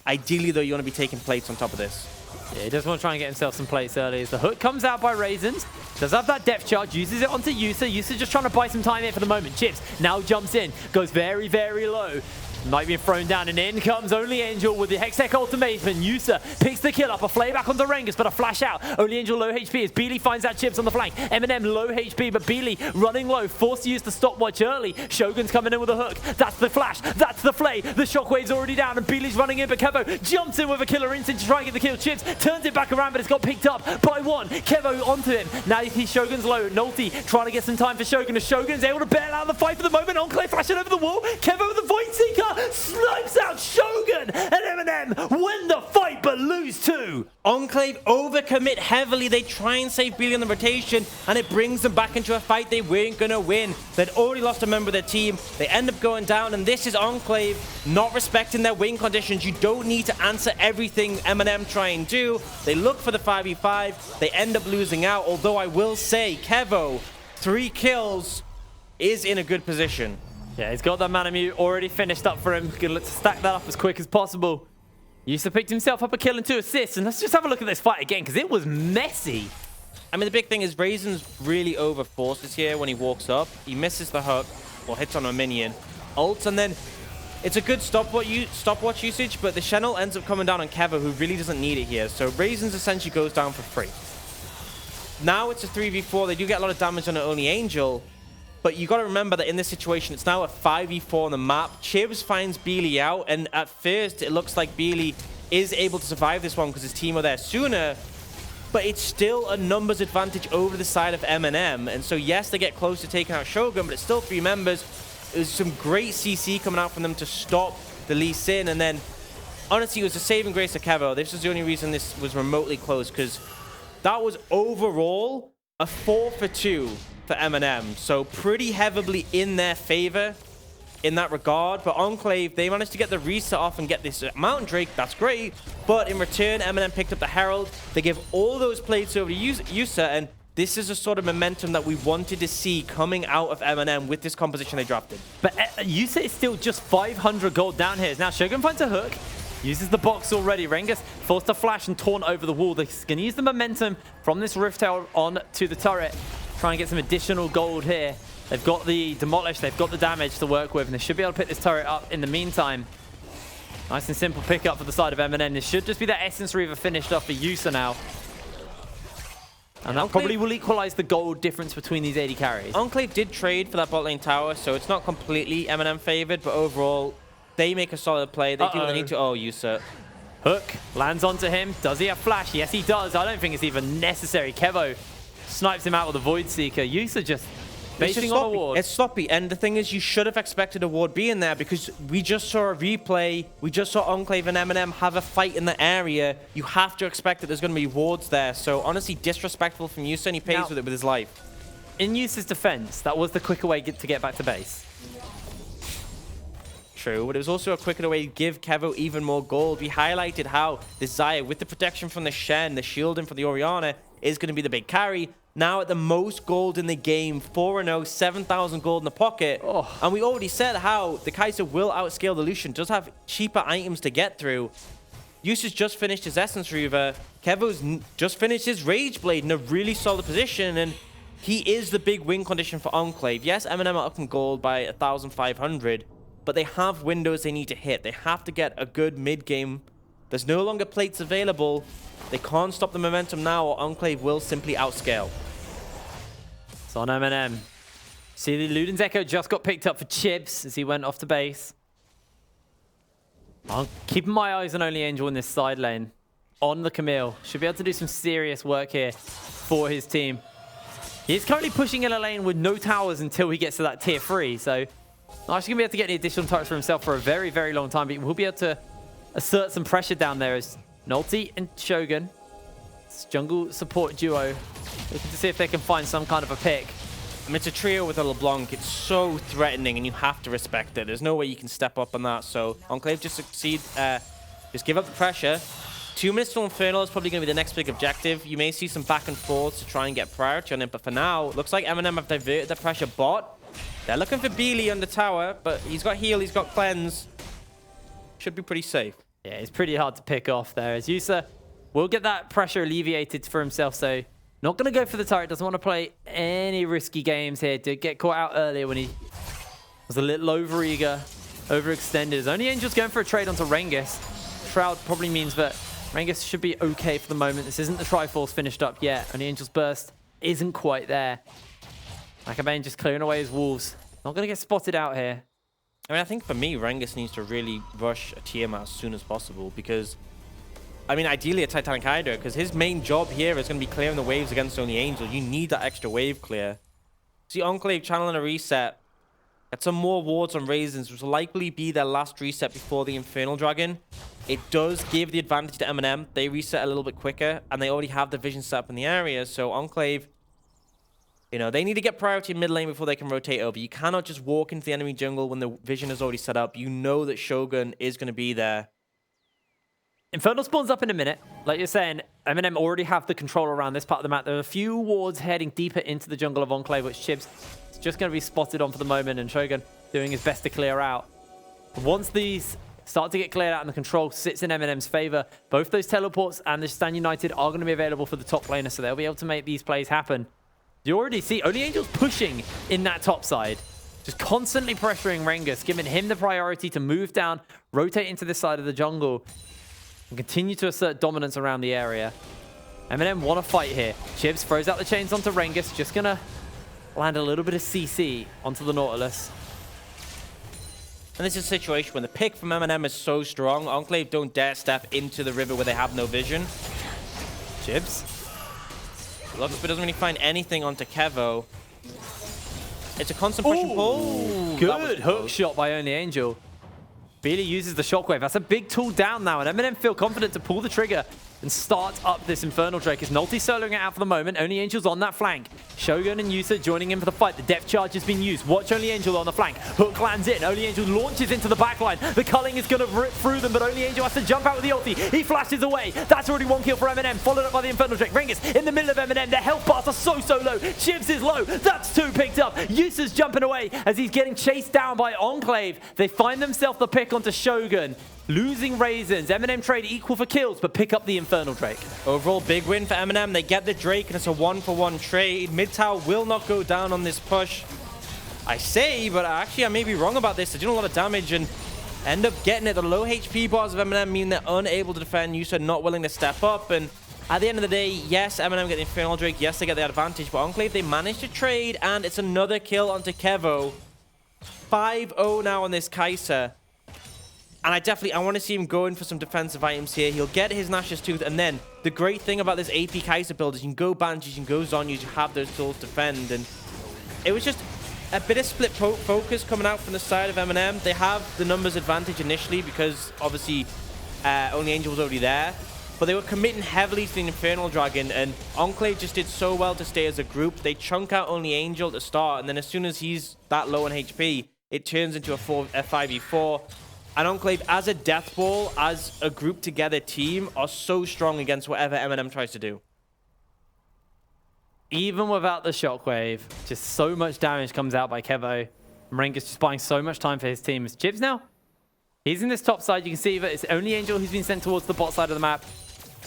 Ideally, though, you want to be taking plates on top of this. Yeah, he does want to try and get himself some plates early. As the hook comes out by Raisins. Does have that depth charge. Uses it onto Yusa. Yusa just trying to buy some time here for the moment. Chips now jumps in. Goes very, very low. Might be thrown down, and in comes Only Angel with the Hextech ultimation. Yusa picks the kill up, a flay back onto Rengus, but a flash out. Only Angel low HP as Beely finds that Chips on the flank. MNM low HP, but Beely running low, forced to use the stopwatch early. Shogun's coming in with a hook. That's the flash, that's the flay. The shockwave's already down, and Beely's running in, but Kevo jumps in with a killer instinct to try and get the kill. Chips turns it back around, but it's got picked up by one. Kevo onto him. Now you see Shogun's low. Nolty trying to get some time for Shogun, as Shogun's able to bail out of the fight for the moment. Enclave flashing over the wall. Kevo with the Void Seeker snipes out Shogun, and MNM win the fight but lose two. Enclave overcommit heavily. They try and save Beely on the rotation, and it brings them back into a fight they weren't going to win. They'd already lost a member of their team. They end up going down, and this is Enclave not respecting their win conditions. You don't need to answer everything MNM try and do. They look for the 5v5. They end up losing out, although I will say Kevo, 3 kills, is in a good position. Yeah, he's got that Mana Mute already finished up for him. Gonna look to stack that up as quick as possible. Yusa picked himself up a kill and 2 assists, and let's just have a look at this fight again, because it was messy. I mean, the big thing is Raisin's really overforces here when he walks up. He misses the hook, or hits on a minion, ults, and then it's a good stopwatch usage, but the Shen ult ends up coming down on Kevo, who really doesn't need it here. So Raisin's essentially goes down for free. Now it's a 3v4. They do get a lot of damage on an Only Angel, but you got to remember that in this situation, it's now a 5v4 on the map. Chibs finds Beely out, and at first, it looks like Beely is able to survive this one because his team are there sooner, but it's still a numbers advantage over the side of MNM. And so, yes, they get close to taking out Shogun, but it's still 3 members. There's some great CC coming out from them to stop the Lee Sin, and then, honestly, it was a saving grace of Kevo. This was the only reason this was remotely close, because that was overall a 4 for 2 for MNM, so pretty heavily in their favor in that regard. But Enclave, they managed to get the reset off and get this Mountain Drake. That's great, but in return, MNM picked up the Herald. They give all those plates over to Yusa, and this is a sort of momentum that we wanted to see coming out of MNM with this composition they drafted. But Yusa is still just 500 gold down here. Now Shogun finds a hook, uses the box already. Rengus forced to flash and taunt over the wall. They're going to use the momentum from this Rift Tower on to the turret. Try and get some additional gold here. They've got the demolish, they've got the damage to work with, and they should be able to pick this turret up in the meantime. Nice and simple pickup for the side of MNM. This should just be that Essence Reaver finished off for Yusa now. And that probably will equalize the gold difference between these 80 carries. Enclave did trade for that bot lane tower, so it's not completely MNM favored, but overall, they make a solid play. They do what they need to. Oh, Yusa. Hook lands onto him. Does he have flash? Yes, he does. I don't think it's even necessary. Kevo snipes him out with a Void Seeker. Yusa just basing on a ward. It's sloppy, and the thing is, you should have expected a ward being there, because we just saw a replay. We just saw Enclave and MNM have a fight in the area. You have to expect that there's going to be wards there. So honestly, disrespectful from Yusa, and he pays with it with his life. In Yusa's defense, that was the quicker way to get back to base. True, but it was also a quicker way to give Kevo even more gold. We highlighted how this Xayah, with the protection from the Shen, the shielding from the Orianna, is going to be the big carry. Now at the most gold in the game, 4-0, 7,000 gold in the pocket. Oh. And we already said how the Kai'Sa will outscale the Lucian, does have cheaper items to get through. Yusa's just finished his Essence Reaver. Kevo's just finished his Rage Blade in a really solid position, and he is the big win condition for Enclave. Yes, MNM are up in gold by 1,500, but they have windows they need to hit. They have to get a good mid-game. There's no longer plates available. They can't stop the momentum now, or Enclave will simply outscale. It's on MNM. See, the Luden's Echo just got picked up for Chibs as he went off to base. I'm keeping my eyes on Only Angel in this side lane. On the Camille. Should be able to do some serious work here for his team. He's currently pushing in a lane with no towers until he gets to that tier 3. So, not actually going to be able to get any additional turrets for himself for a very, very long time. But we'll be able to assert some pressure down there as Nolty and Shogun, this jungle support duo, looking to see if they can find some kind of a pick. I mean, it's a trio with a LeBlanc. It's so threatening, and you have to respect it. There's no way you can step up on that. So Enclave just just give up the pressure. 2 minutes till Infernal is probably going to be the next big objective. You may see some back and forth to try and get priority on it, but for now, looks like MNM have diverted the pressure bot. They're looking for Beely on the tower, but he's got heal, he's got cleanse. Should be pretty safe. Yeah, it's pretty hard to pick off there, as Yusa will get that pressure alleviated for himself, so not going to go for the turret. Doesn't want to play any risky games here. Did get caught out earlier when he was a little overeager, overextended. As Only Angel's going for a trade onto Rengus. Shroud probably means that Rengus should be okay for the moment. This isn't the Triforce finished up yet. Only Angel's burst isn't quite there. Macabane just clearing away his wolves. Not going to get spotted out here. I mean, I think for me, Rengus needs to really rush a Tiamat as soon as possible because, I mean, ideally a Titanic Hydra, because his main job here is going to be clearing the waves against Only Angel. You need that extra wave clear. See, Enclave channeling a reset. Get some more wards on Raisins, which will likely be their last reset before the Infernal Dragon. It does give the advantage to MNM. They reset a little bit quicker, and they already have the vision set up in the area. So Enclave, you know, they need to get priority in mid lane before they can rotate over. You cannot just walk into the enemy jungle when the vision is already set up. You know that Shogun is going to be there. Infernal spawns up in a minute. Like you're saying, MNM already have the control around this part of the map. There are a few wards heading deeper into the jungle of Enclave, which Chibs is just going to be spotted on for the moment, and Shogun doing his best to clear out. But once these start to get cleared out and the control sits in MNM's favor, both those teleports and the Stand United are going to be available for the top laner, so they'll be able to make these plays happen. You already see Only Angel's pushing in that top side. Just constantly pressuring Rengus, giving him the priority to move down, rotate into this side of the jungle, and continue to assert dominance around the area. MNM want to fight here. Chibs throws out the chains onto Rengus, just going to land a little bit of CC onto the Nautilus. And this is a situation when the pick from MNM is so strong, Enclave don't dare step into the river where they have no vision. Chibs. Looks, but doesn't really find anything onto Kevo. It's a constant push and pull. Good hook shot by Only Angel. Beely uses the shockwave. That's a big tool down now, and MNM feel confident to pull the trigger and start up this Infernal Drake. As Nolty soloing it out for the moment. Only Angel's on that flank. Shogun and Yusa joining in for the fight. The depth charge has been used. Watch Only Angel on the flank. Hook lands in. Only Angel launches into the backline. The culling is going to rip through them, but Only Angel has to jump out with the ulti. He flashes away. That's already one kill for MNM, followed up by the Infernal Drake. Rengus in the middle of MNM. Their health bars are so low. Chibs is low. That's 2 picked up. Yusa's jumping away as he's getting chased down by Enclave. They find themselves the pick onto Shogun. Losing Raisins. MNM trade equal for kills, but pick up the Infernal Drake. Overall, big win for MNM. They get the Drake, and it's a 1-for-1 trade. Mid tower will not go down on this push. I say, but actually I may be wrong about this. They're doing a lot of damage and end up getting it. The low HP bars of MNM mean they're unable to defend. Yusa not willing to step up, and at the end of the day, yes, MNM get the Infernal Drake. Yes, they get the advantage, but Enclave, they managed to trade, and it's another kill onto Kevo. 5-0 now on this Kai'Sa. And I want to see him going for some defensive items here. He'll get his Nash's Tooth, and then the great thing about this AP Kai'Sa build is you can go Banshees, you can go Zonyas, you have those tools to defend. And it was just a bit of split focus coming out from the side of MNM. They have the numbers advantage initially because obviously Only Angel was already there. But they were committing heavily to the Infernal Dragon, and Enclave just did so well to stay as a group. They chunk out Only Angel to start, and then as soon as he's that low on HP, it turns into a 5v4. And Enclave, as a death ball, as a group together team, are so strong against whatever MNM tries to do. Even without the shockwave, just so much damage comes out by Kevo. Rengus just buying so much time for his team. It's Chibs now. He's in this top side. You can see that it's Only Angel who's been sent towards the bot side of the map.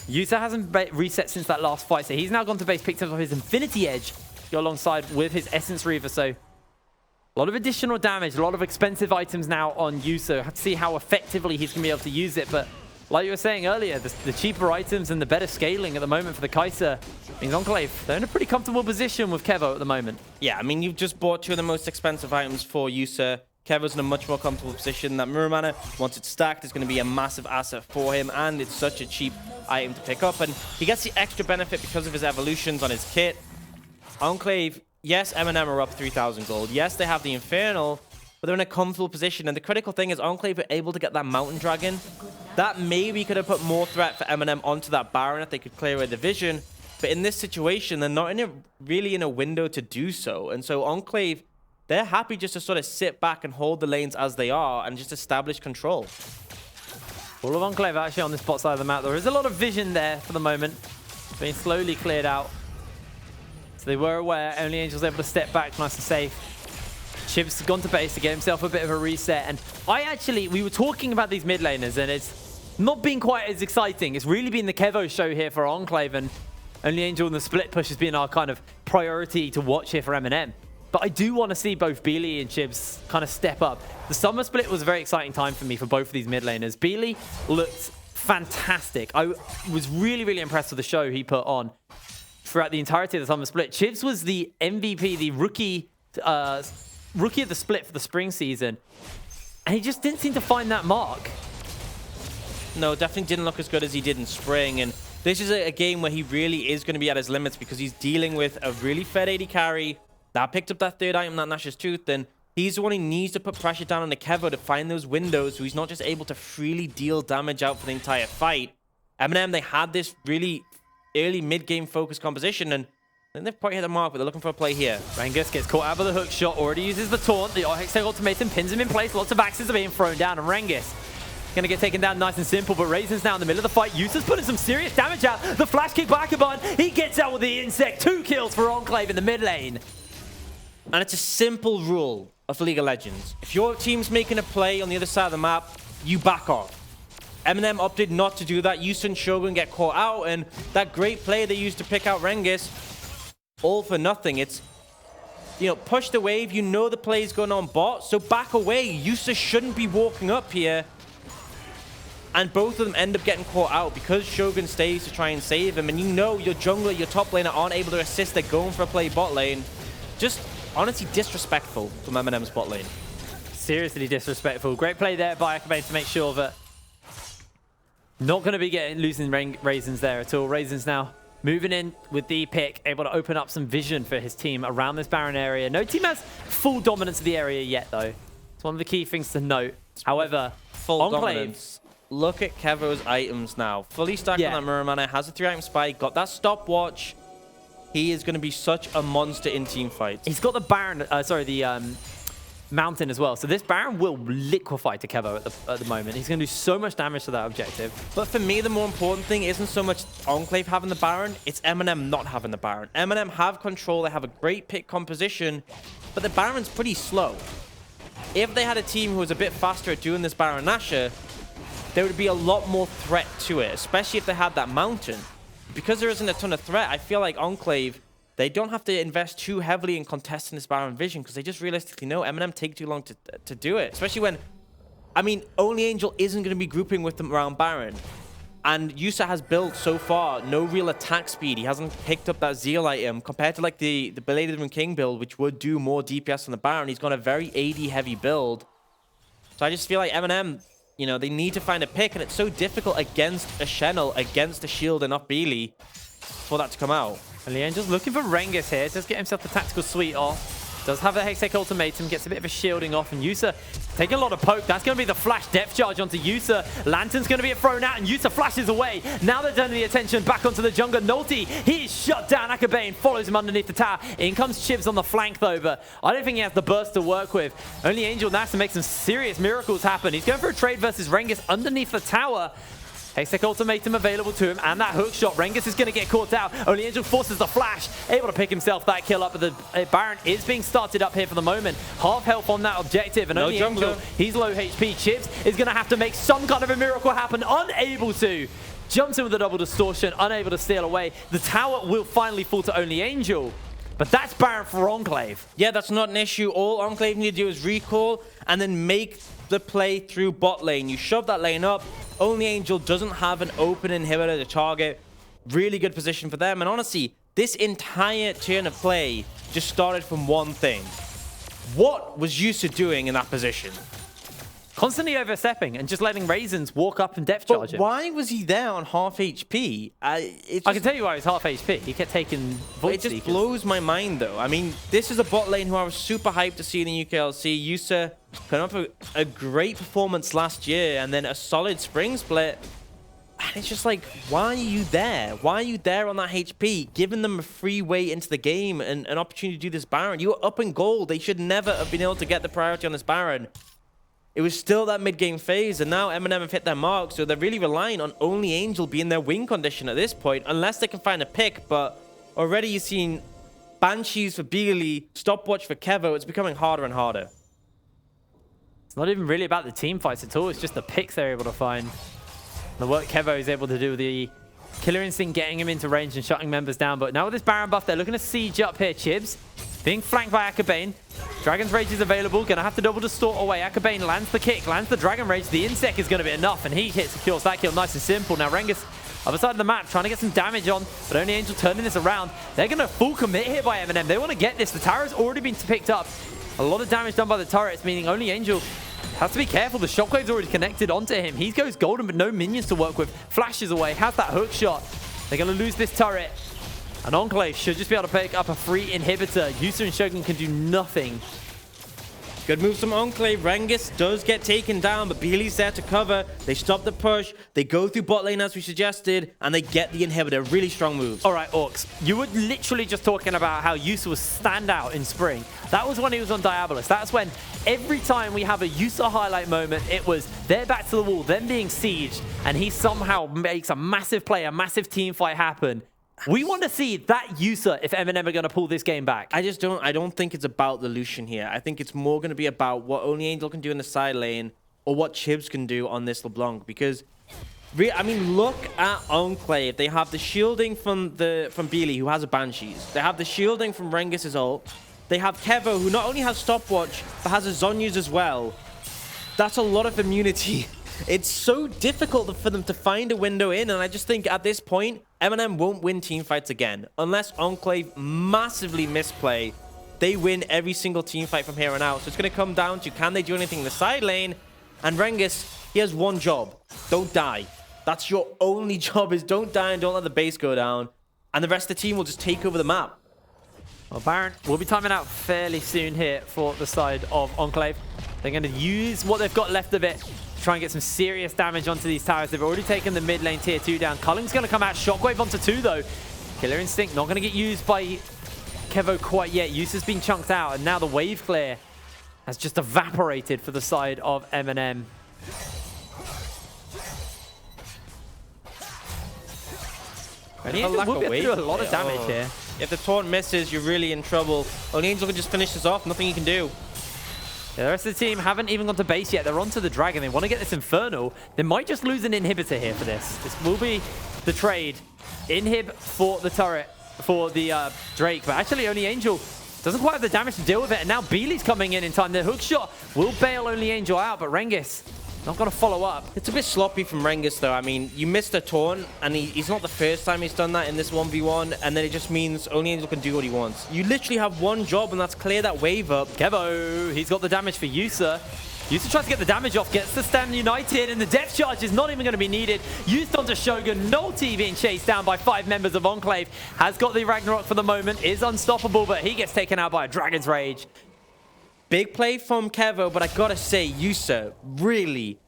Yusa hasn't reset since that last fight, so he's now gone to base, picked up his Infinity Edge to go alongside with his Essence Reaver. So A lot of additional damage, a lot of expensive items now on Yusa. Have to see how effectively he's going to be able to use it. But like you were saying earlier, the cheaper items and the better scaling at the moment for the Kai'Sa means Enclave, they're in a pretty comfortable position with Kevo at the moment. Yeah, I mean, you've just bought 2 of the most expensive items for Yusa. Kevo's in a much more comfortable position. That Mirror Mana, once it's stacked, is going to be a massive asset for him, and it's such a cheap item to pick up. And he gets the extra benefit because of his evolutions on his kit. Enclave, yes, MNM are up 3,000 gold. Yes, they have the Infernal, but they're in a comfortable position. And the critical thing is Enclave are able to get that Mountain Dragon. That maybe could have put more threat for MNM onto that Baron if they could clear away the vision. But in this situation, they're not really in a window to do so. And so Enclave, they're happy just to sort of sit back and hold the lanes as they are and just establish control. All of Enclave actually on this bot side of the map. There is a lot of vision there for the moment, being slowly cleared out. So they were aware. Only Angel's able to step back nice and safe. Chib's gone to base to get himself a bit of a reset. And we were talking about these mid laners, and it's not been quite as exciting. It's really been the Kevo show here for Enclave, and Only Angel and the split push has been our kind of priority to watch here for MNM. But I do want to see both Beely and Chibs kind of step up. The summer split was a very exciting time for me for both of these mid laners. Beely looked fantastic. I was really, really impressed with the show he put on throughout the entirety of the summer split. Chibs was the MVP, the rookie of the split for the spring season. And he just didn't seem to find that mark. No, definitely didn't look as good as he did in spring. And this is a game where he really is going to be at his limits because he's dealing with a really fed AD carry that picked up that third item, that Nash's Tooth, and he's the one who needs to put pressure down on the Kevo to find those windows so he's not just able to freely deal damage out for the entire fight. MNM, they had this really early mid-game focus composition, and then they've probably hit the mark, but they're looking for a play here. Rengus gets caught out by the hook shot, already uses the taunt. The Hextech Ultimatum pins him in place. Lots of axes are being thrown down, and Rengus gonna get taken down nice and simple, but Raisin's now in the middle of the fight. Yusa's putting some serious damage out. The flash kick by Akabon, he gets out with the insect. 2 kills for Enclave in the mid lane. And it's a simple rule of League of Legends. If your team's making a play on the other side of the map, you back off. MNM opted not to do that. Yusa and Shogun get caught out, and that great play they used to pick out Rengus, all for nothing. It's, you know, push the wave. You know the play's going on bot, so back away. Yusa shouldn't be walking up here. And both of them end up getting caught out because Shogun stays to try and save him. And you know your jungler, your top laner aren't able to assist. They're going for a play bot lane. Just honestly disrespectful from MNM's bot lane. Seriously disrespectful. Great play there by Akabane to make sure that not going to be losing Raisins there at all. Raisins now moving in with the pick, able to open up some vision for his team around this Baron area. No team has full dominance of the area yet, though. It's one of the key things to note. However, full dominance. Look at Kevo's items now. Fully stacked on that Mirror Mana, has a 3-item spike, got that stopwatch. He is going to be such a monster in team fights. He's got the Baron, the Mountain as well. So this Baron will liquefy to Kevo at the moment. He's going to do so much damage to that objective. But for me, the more important thing isn't so much Enclave having the Baron, it's MNM not having the Baron. MNM have control, they have a great pick composition, but the Baron's pretty slow. If they had a team who was a bit faster at doing this Baron Nashor, there would be a lot more threat to it, especially if they had that Mountain. Because there isn't a ton of threat, I feel like Enclave, they don't have to invest too heavily in contesting this Baron vision because they just realistically know MNM take too long to do it. Especially when, I mean, Only Angel isn't going to be grouping with them around Baron. And Yusa has built so far no real attack speed. He hasn't picked up that Zeal item compared to like the Belated Rune King build, which would do more DPS on the Baron. He's got a very AD heavy build. So I just feel like MNM, you know, they need to find a pick, and it's so difficult against a Shenel, against a Shield and not Beely for that to come out. And Leangel's looking for Rengus here. Does get himself the tactical suite off. Does have the Hextech Ultimatum, gets a bit of a shielding off, and Yusa taking a lot of poke. That's going to be the flash depth charge onto Yusa. Lantern's going to be thrown out, and Yusa flashes away. Now they're turning the attention back onto the jungler. Nolty, he's shut down. Akabane follows him underneath the tower. In comes Chibs on the flank, though, but I don't think he has the burst to work with. Only Angel now has to make some serious miracles happen. He's going for a trade versus Rengus underneath the tower. Hextech Ultimatum available to him, and that hook shot. Rengus is going to get caught out. Only Angel forces the flash, able to pick himself that kill up, but the Baron is being started up here for the moment. Half health on that objective, and Only Angel, he's low HP. Chibs is going to have to make some kind of a miracle happen, unable to. Jumps in with a double distortion, unable to steal away. The tower will finally fall to Only Angel. But that's Baron for Enclave. Yeah, that's not an issue. All Enclave need to do is recall and then make the play through bot lane. You shove that lane up. Only Angel doesn't have an open inhibitor to target. Really good position for them. And honestly, this entire turn of play just started from one thing. What was Yusa doing in that position? Constantly overstepping and just letting Raisins walk up and depth charge him. Why was he there on half HP? I can tell you why he was half HP. He kept taking Void It just Seekers. blows my mind, though. I mean, this is a bot lane who I was super hyped to see in the UKLC. Yusa put up a great performance last year and then a solid spring split. And it's just like, why are you there? Why are you there on that HP? Giving them a free way into the game and an opportunity to do this Baron. You were up in gold. They should never have been able to get the priority on this Baron. It was still that mid-game phase, and now MNM have hit their mark, so they're really relying on only Angel being their win condition at this point, unless they can find a pick. But already you've seen Banshees for Beely, Stopwatch for Kevo. It's becoming harder and harder. It's not even really about the team fights at all. It's just the picks they're able to find. The work Kevo is able to do with the Killer Instinct, getting him into range and shutting members down. But now with this Baron buff, they're looking to siege up here. Chibs being flanked by Akabane. Dragon's Rage is available. Gonna have to double distort away. Akabane lands the kick, lands the Dragon Rage. The Insect is gonna be enough, and he secures that kill nice and simple. Now Rengus, other side of the map, trying to get some damage on, but only Angel turning this around. They're gonna full commit here by MNM. They want to get this. The tower's already been picked up. A lot of damage done by the turrets, meaning only Angel has to be careful. The shockwave's already connected onto him. He goes golden, but no minions to work with. Flashes away, has that hook shot. They're gonna lose this turret. And Enclave should just be able to pick up a free inhibitor. Yusa and Shogun can do nothing. Good moves from Enclave. Rengus does get taken down, but Beely's there to cover. They stop the push. They go through bot lane as we suggested, and they get the inhibitor. Really strong moves. All right, Orcs. You were literally just talking about how Yusa was standout in spring. That was when he was on Diabolus. That's when every time we have a Yusa highlight moment, it was they're back to the wall, them being sieged, and he somehow makes a massive play, a massive team fight happen. We want to see that Yusa if MNM are going to pull this game back. I don't think it's about the Lucian here. I think it's more going to be about what only Angel can do in the side lane or what Chibs can do on this LeBlanc. Because, I mean, look at Enclave. They have the shielding from Beely, who has a Banshees. They have the shielding from Rengus' ult. They have Kevo, who not only has Stopwatch, but has a Zhonya's as well. That's a lot of immunity. It's so difficult for them to find a window in, and I just think at this point, MNM won't win team fights again. Unless Enclave massively misplay, they win every single team fight from here on out. So it's going to come down to, can they do anything in the side lane? And Rengus, he has one job. Don't die. That's your only job, is don't die and don't let the base go down. And the rest of the team will just take over the map. Well, Baron will be timing out fairly soon here for the side of Enclave. They're going to use what they've got left of it to try and get some serious damage onto these towers. They've already taken the mid lane tier 2 down. Culling's going to come out. Shockwave onto 2, though. Killer Instinct not going to get used by Kevo quite yet. Yusa's been chunked out, and now the wave clear has just evaporated for the side of MNM. And Angel will be able to do a lot of damage here. If the taunt misses, you're really in trouble. Only Angel can just finish this off. Nothing he can do. Yeah, the rest of the team haven't even gone to base yet. They're onto the Dragon. They want to get this Infernal. They might just lose an inhibitor here for this. This will be the trade. Inhib for the turret, for the Drake. But actually, only Angel doesn't quite have the damage to deal with it. And now Beely's coming in time. The hook shot will bail only Angel out, but Rengus not going to follow up. It's a bit sloppy from Rengus, though. I mean, you missed a taunt, and he's not the first time he's done that in this 1v1, and then it just means only Angel can do what he wants. You literally have one job, and that's clear that wave up. Kevo, he's got the damage for Yusa. Yusa tries to get the damage off, gets the stand united, and the depth charge is not even going to be needed. Used onto Shogun, Nolty being chased down by 5 members of Enclave. Has got the Ragnarok for the moment, is unstoppable, but he gets taken out by a Dragon's Rage. Big play from Kevo, but I gotta say, Yusa, really?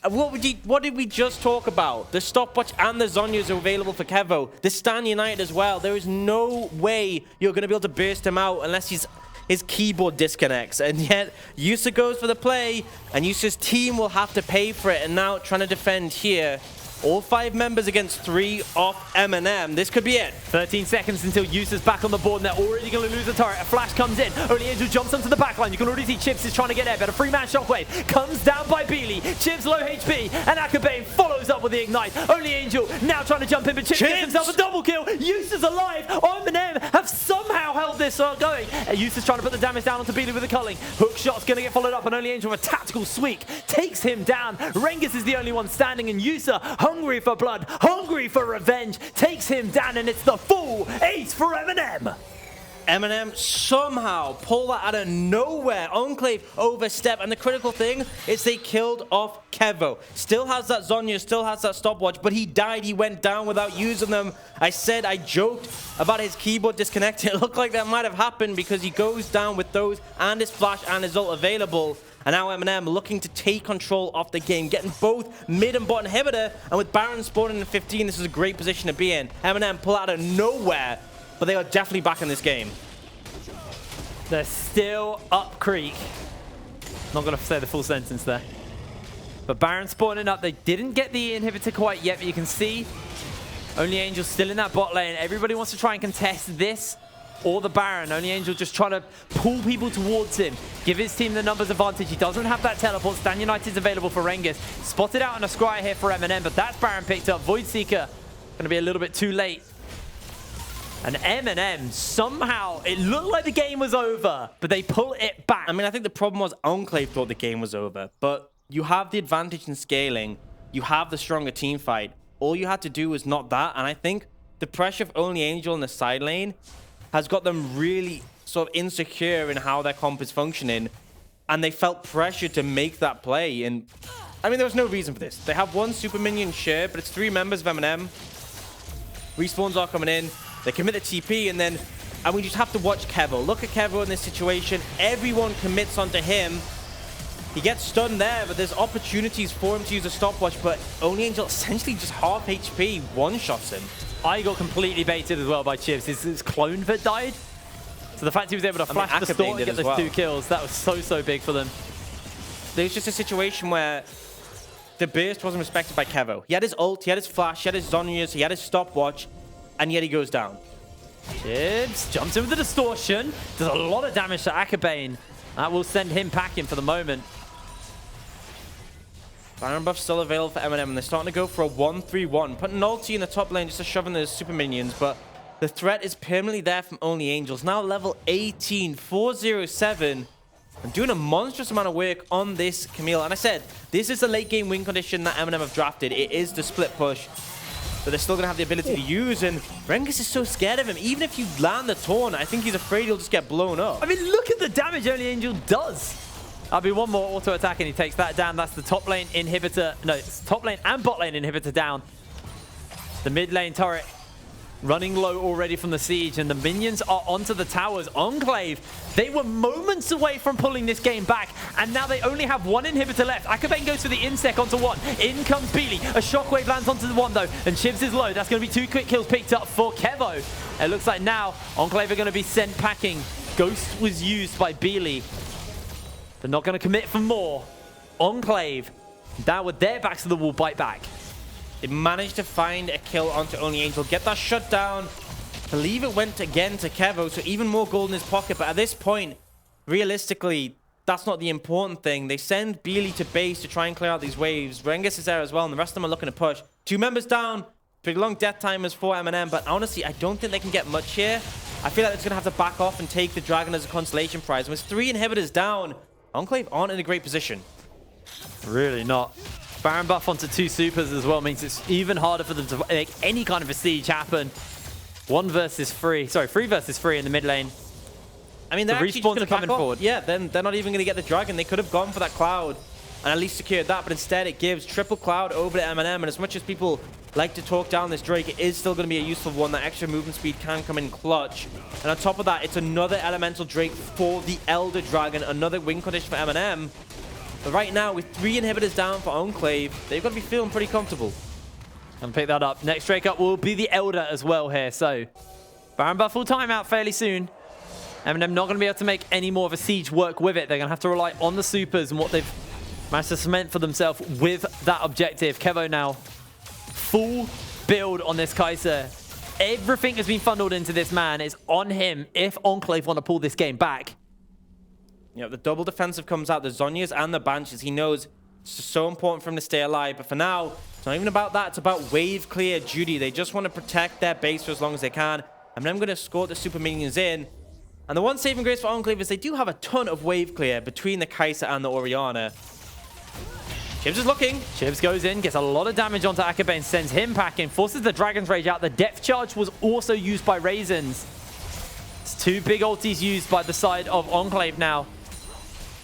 What did we just talk about? The Stopwatch and the Zhonya's are available for Kevo. The Stan United as well. There is no way you're going to be able to burst him out unless his keyboard disconnects. And yet, Yusa goes for the play, and Yusa's team will have to pay for it. And now trying to defend here. All 5 members against 3 off MNM. This could be it. 13 seconds until Yusa's back on the board, and they're already going to lose the turret. A flash comes in. Only Angel jumps onto the backline. You can already see Chibs is trying to get there, but a free-man shockwave comes down by Beely. Chibs low HP, and Akabane follows up with the ignite. Only Angel now trying to jump in, but Chibs gets himself a double kill. Yusa's alive. MNM have somehow held this going. Eustace trying to put the damage down onto Beely with the culling. Hook shot's going to get followed up, and Only Angel with a tactical sweep takes him down. Rengus is the only one standing, and Yusa, hungry for blood, hungry for revenge, takes him down, and it's the full ace for MNM. MNM somehow pull that out of nowhere. Enclave overstep, and the critical thing is they killed off Kevo. Still has that Zhonya, still has that stopwatch, but he died. He went down without using them. I joked about his keyboard disconnecting. It looked like that might have happened because he goes down with those and his flash and his ult available. And now MNM looking to take control of the game, getting both mid and bot inhibitor. And with Baron spawning in 15, this is a great position to be in. MNM pull out of nowhere, but they are definitely back in this game. They're still up creek. Not going to say the full sentence there. But Baron spawning up. They didn't get the inhibitor quite yet, but you can see Only Angel still in that bot lane. Everybody wants to try and contest this or the Baron. Only Angel just trying to pull people towards him, give his team the numbers advantage. He doesn't have that teleport. Stan United's available for Rengus. Spotted out on a scry here for MNM, but that's Baron picked up. Void Seeker going to be a little bit too late. And MNM, somehow, it looked like the game was over, but they pull it back. I mean, I think the problem was Enclave thought the game was over, but you have the advantage in scaling. You have the stronger team fight. All you had to do was not that, and I think the pressure of Only Angel in the side lane has got them really sort of insecure in how their comp is functioning, and they felt pressure to make that play. And I mean, there was no reason for this. They have one super minion shared, but it's 3 members of MNM. Respawns are coming in. They commit the TP, and we just have to watch Kevo. Look at Kevo in this situation. Everyone commits onto him. He gets stunned there, but there's opportunities for him to use a stopwatch, but Only Angel essentially just half HP one-shots him. I got completely baited as well by Chibs. His clone vet died. So the fact he was able to flash the store and get those 2 kills, that was so big for them. There's just a situation where the burst wasn't respected by Kevo. He had his ult, he had his flash, he had his Zhonyas, he had his stopwatch, and yet he goes down. Chibs jumps in with the distortion. Does a lot of damage to Akabane. That will send him packing for the moment. Baron buff still available for MNM, and they're starting to go for a 1-3-1. Putting ulti in the top lane just to shove in those super minions, but the threat is permanently there from Only Angels. Now level 18, 407, and doing a monstrous amount of work on this Camille. And I said, this is the late game win condition that MNM have drafted. It is the split push. But they're still going to have the ability to use, and Rengus is so scared of him. Even if you land the taunt, I think he's afraid he'll just get blown up. I mean, look at the damage Only Angel does. That'll be one more auto attack, and he takes that down. That's the top lane inhibitor. No, it's top lane and bot lane inhibitor down. The mid lane turret running low already from the siege, and the minions are onto the towers. Enclave, they were moments away from pulling this game back, and now they only have 1 inhibitor left. Akabane goes for the insec onto 1. In comes Beely. A shockwave lands onto the 1 though, and Chibs is low. That's going to be 2 quick kills picked up for Kevo. It looks like now Enclave are going to be sent packing. Ghost was used by Beely. They're not going to commit for more. Enclave, now with their backs to the wall, bite back. They managed to find a kill onto Only Angel, get that shut down. Believe it went again to Kevo, so even more gold in his pocket. But at this point, realistically, that's not the important thing. They send Beely to base to try and clear out these waves. Rengus is there as well, and the rest of them are looking to push. 2 members down. Pretty long death timers for MNM, but honestly, I don't think they can get much here. I feel like they're going to have to back off and take the dragon as a consolation prize. With 3 inhibitors down, Enclave aren't in a great position. Really not. Baron buff onto 2 supers as well means it's even harder for them to make any kind of a siege happen. 1 versus 3. Sorry, 3 versus 3 in the mid lane. I mean, they're the actually respawns are coming forward. Yeah, then they're not even going to get the dragon. They could have gone for that cloud and at least secured that, but instead it gives triple cloud over to MNM. And as much as people like to talk down this Drake, it is still going to be a useful one. That extra movement speed can come in clutch. And on top of that, it's another elemental Drake for the Elder Dragon, another win condition for MNM. But right now, with 3 inhibitors down for Enclave, they've got to be feeling pretty comfortable. And pick that up. Next Drake up will be the Elder as well here. So, Baron buff full timeout fairly soon. MNM not going to be able to make any more of a siege work with it. They're going to have to rely on the supers and what they've managed to cement for themselves with that objective. Kevo now, full build on this Kai'Sa. Everything has been funneled into this man. It's on him if Enclave want to pull this game back. You know, the double defensive comes out, the Zhonyas and the Banshees. He knows it's just so important for him to stay alive. But for now, it's not even about that. It's about wave clear duty. They just want to protect their base for as long as they can. And then I'm going to escort the super minions in. And the one saving grace for Enclave is they do have a ton of wave clear between the Kai'Sa and the Orianna. Chibs is looking. Chibs goes in, gets a lot of damage onto Akabane, sends him packing, forces the Dragon's Rage out. The Depth Charge was also used by Raisins. It's 2 big ultis used by the side of Enclave now.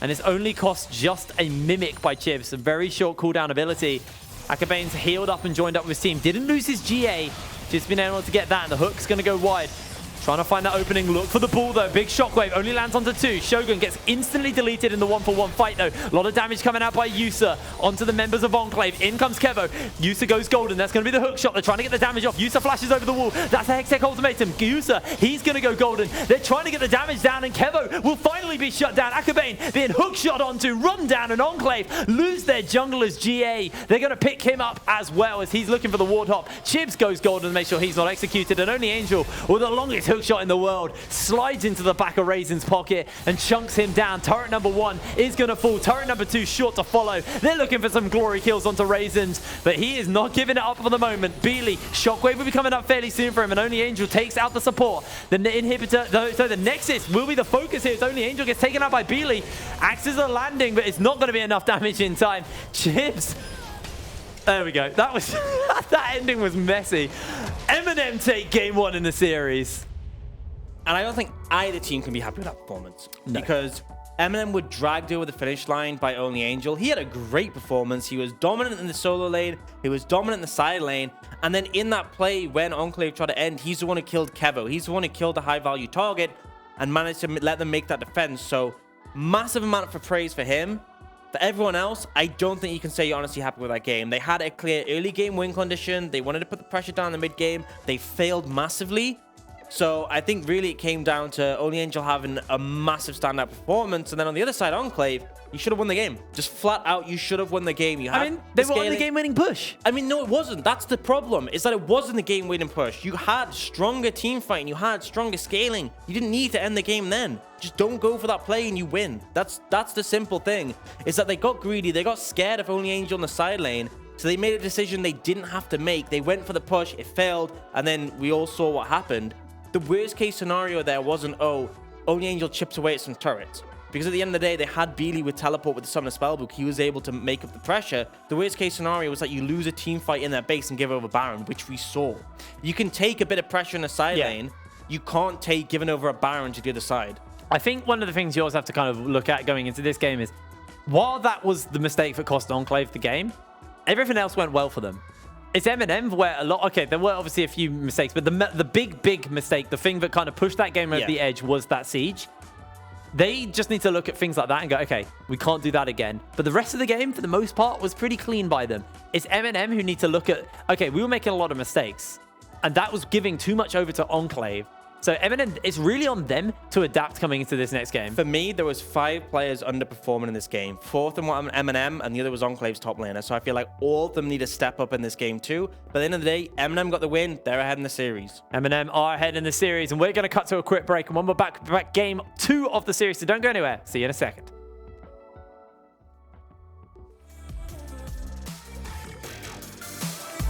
And it's only cost just a Mimic by Chibs, a very short cooldown ability. Akabane's healed up and joined up with his team. Didn't lose his GA, just been able to get that, and the hook's going to go wide. Trying to find that opening. Look for the ball, though. Big shockwave. Only lands onto 2. Shogun gets instantly deleted in the 1-for-1 fight, though. A lot of damage coming out by Yusa onto the members of Enclave. In comes Kevo. Yusa goes golden. That's going to be the hook shot. They're trying to get the damage off. Yusa flashes over the wall. That's a Hextech ultimatum. Yusa, he's going to go golden. They're trying to get the damage down, and Kevo will finally be shut down. Akabane being hook shot onto, run down, and Enclave lose their jungler's GA. They're going to pick him up as well as he's looking for the ward hop. Chibs goes golden to make sure he's not executed, and only Angel, with the longest hook shot in the world, slides into the back of Raisin's pocket and chunks him down. Turret number 1 is going to fall. Turret number 2 short to follow. They're looking for some glory kills onto Raisins, but he is not giving it up for the moment. Beely, Shockwave will be coming up fairly soon for him, and only Angel takes out the support. The inhibitor, so the Nexus will be the focus here. It's only Angel gets taken out by Beely. Axes are landing, but it's not going to be enough damage in time. Chibs. There we go. That was that ending was messy. MNM take game 1 in the series. And I don't think either team can be happy with that performance. No. Because MNM were dragged over the finish line by Only Angel. He had a great performance. He was dominant in the solo lane. He was dominant in the side lane. And then in that play, when Enclave tried to end, he's the one who killed Kevo. He's the one who killed the high-value target and managed to let them make that defense. So massive amount of praise for him. For everyone else, I don't think you can say you're honestly happy with that game. They had a clear early game win condition. They wanted to put the pressure down in the mid game. They failed massively. So I think really it came down to Only Angel having a massive standout performance. And then on the other side, Enclave, you should have won the game. Just flat out, you should have won the game. You I mean, they were on the game-winning push. I mean, no, it wasn't. That's the problem, is that it wasn't the game-winning push. You had stronger team fighting. You had stronger scaling. You didn't need to end the game then. Just don't go for that play and you win. That's the simple thing, is that they got greedy. They got scared of Only Angel in the side lane. So they made a decision they didn't have to make. They went for the push. It failed. And then we all saw what happened. The worst case scenario there wasn't, oh, Only Angel chips away at some turrets. Because at the end of the day, they had Beely with teleport with the Summoner Spellbook. He was able to make up the pressure. The worst case scenario was that you lose a team fight in their base and give over Baron, which we saw. You can take a bit of pressure in the side lane. You can't take giving over a Baron to the other side. I think one of the things you also have to kind of look at going into this game is, while that was the mistake that cost Enclave the game, everything else went well for them. It's MNM where a lot... Okay, there were obviously a few mistakes, but the big mistake, the thing that kind of pushed that game over the edge was that siege. They just need to look at things like that and go, okay, we can't do that again. But the rest of the game, for the most part, was pretty clean by them. It's MNM who need to look at, okay, we were making a lot of mistakes, and that was giving too much over to Enclave. So MNM, it's really on them to adapt coming into this next game. For me, there was 5 players underperforming in this game. 4th of them were MNM, and the other was Enclave's top laner. So I feel like all of them need to step up in this game too. But at the end of the day, MNM got the win. They're ahead in the series. MNM are ahead in the series, and we're going to cut to a quick break. And when we're back game 2 of the series, so don't go anywhere. See you in a second.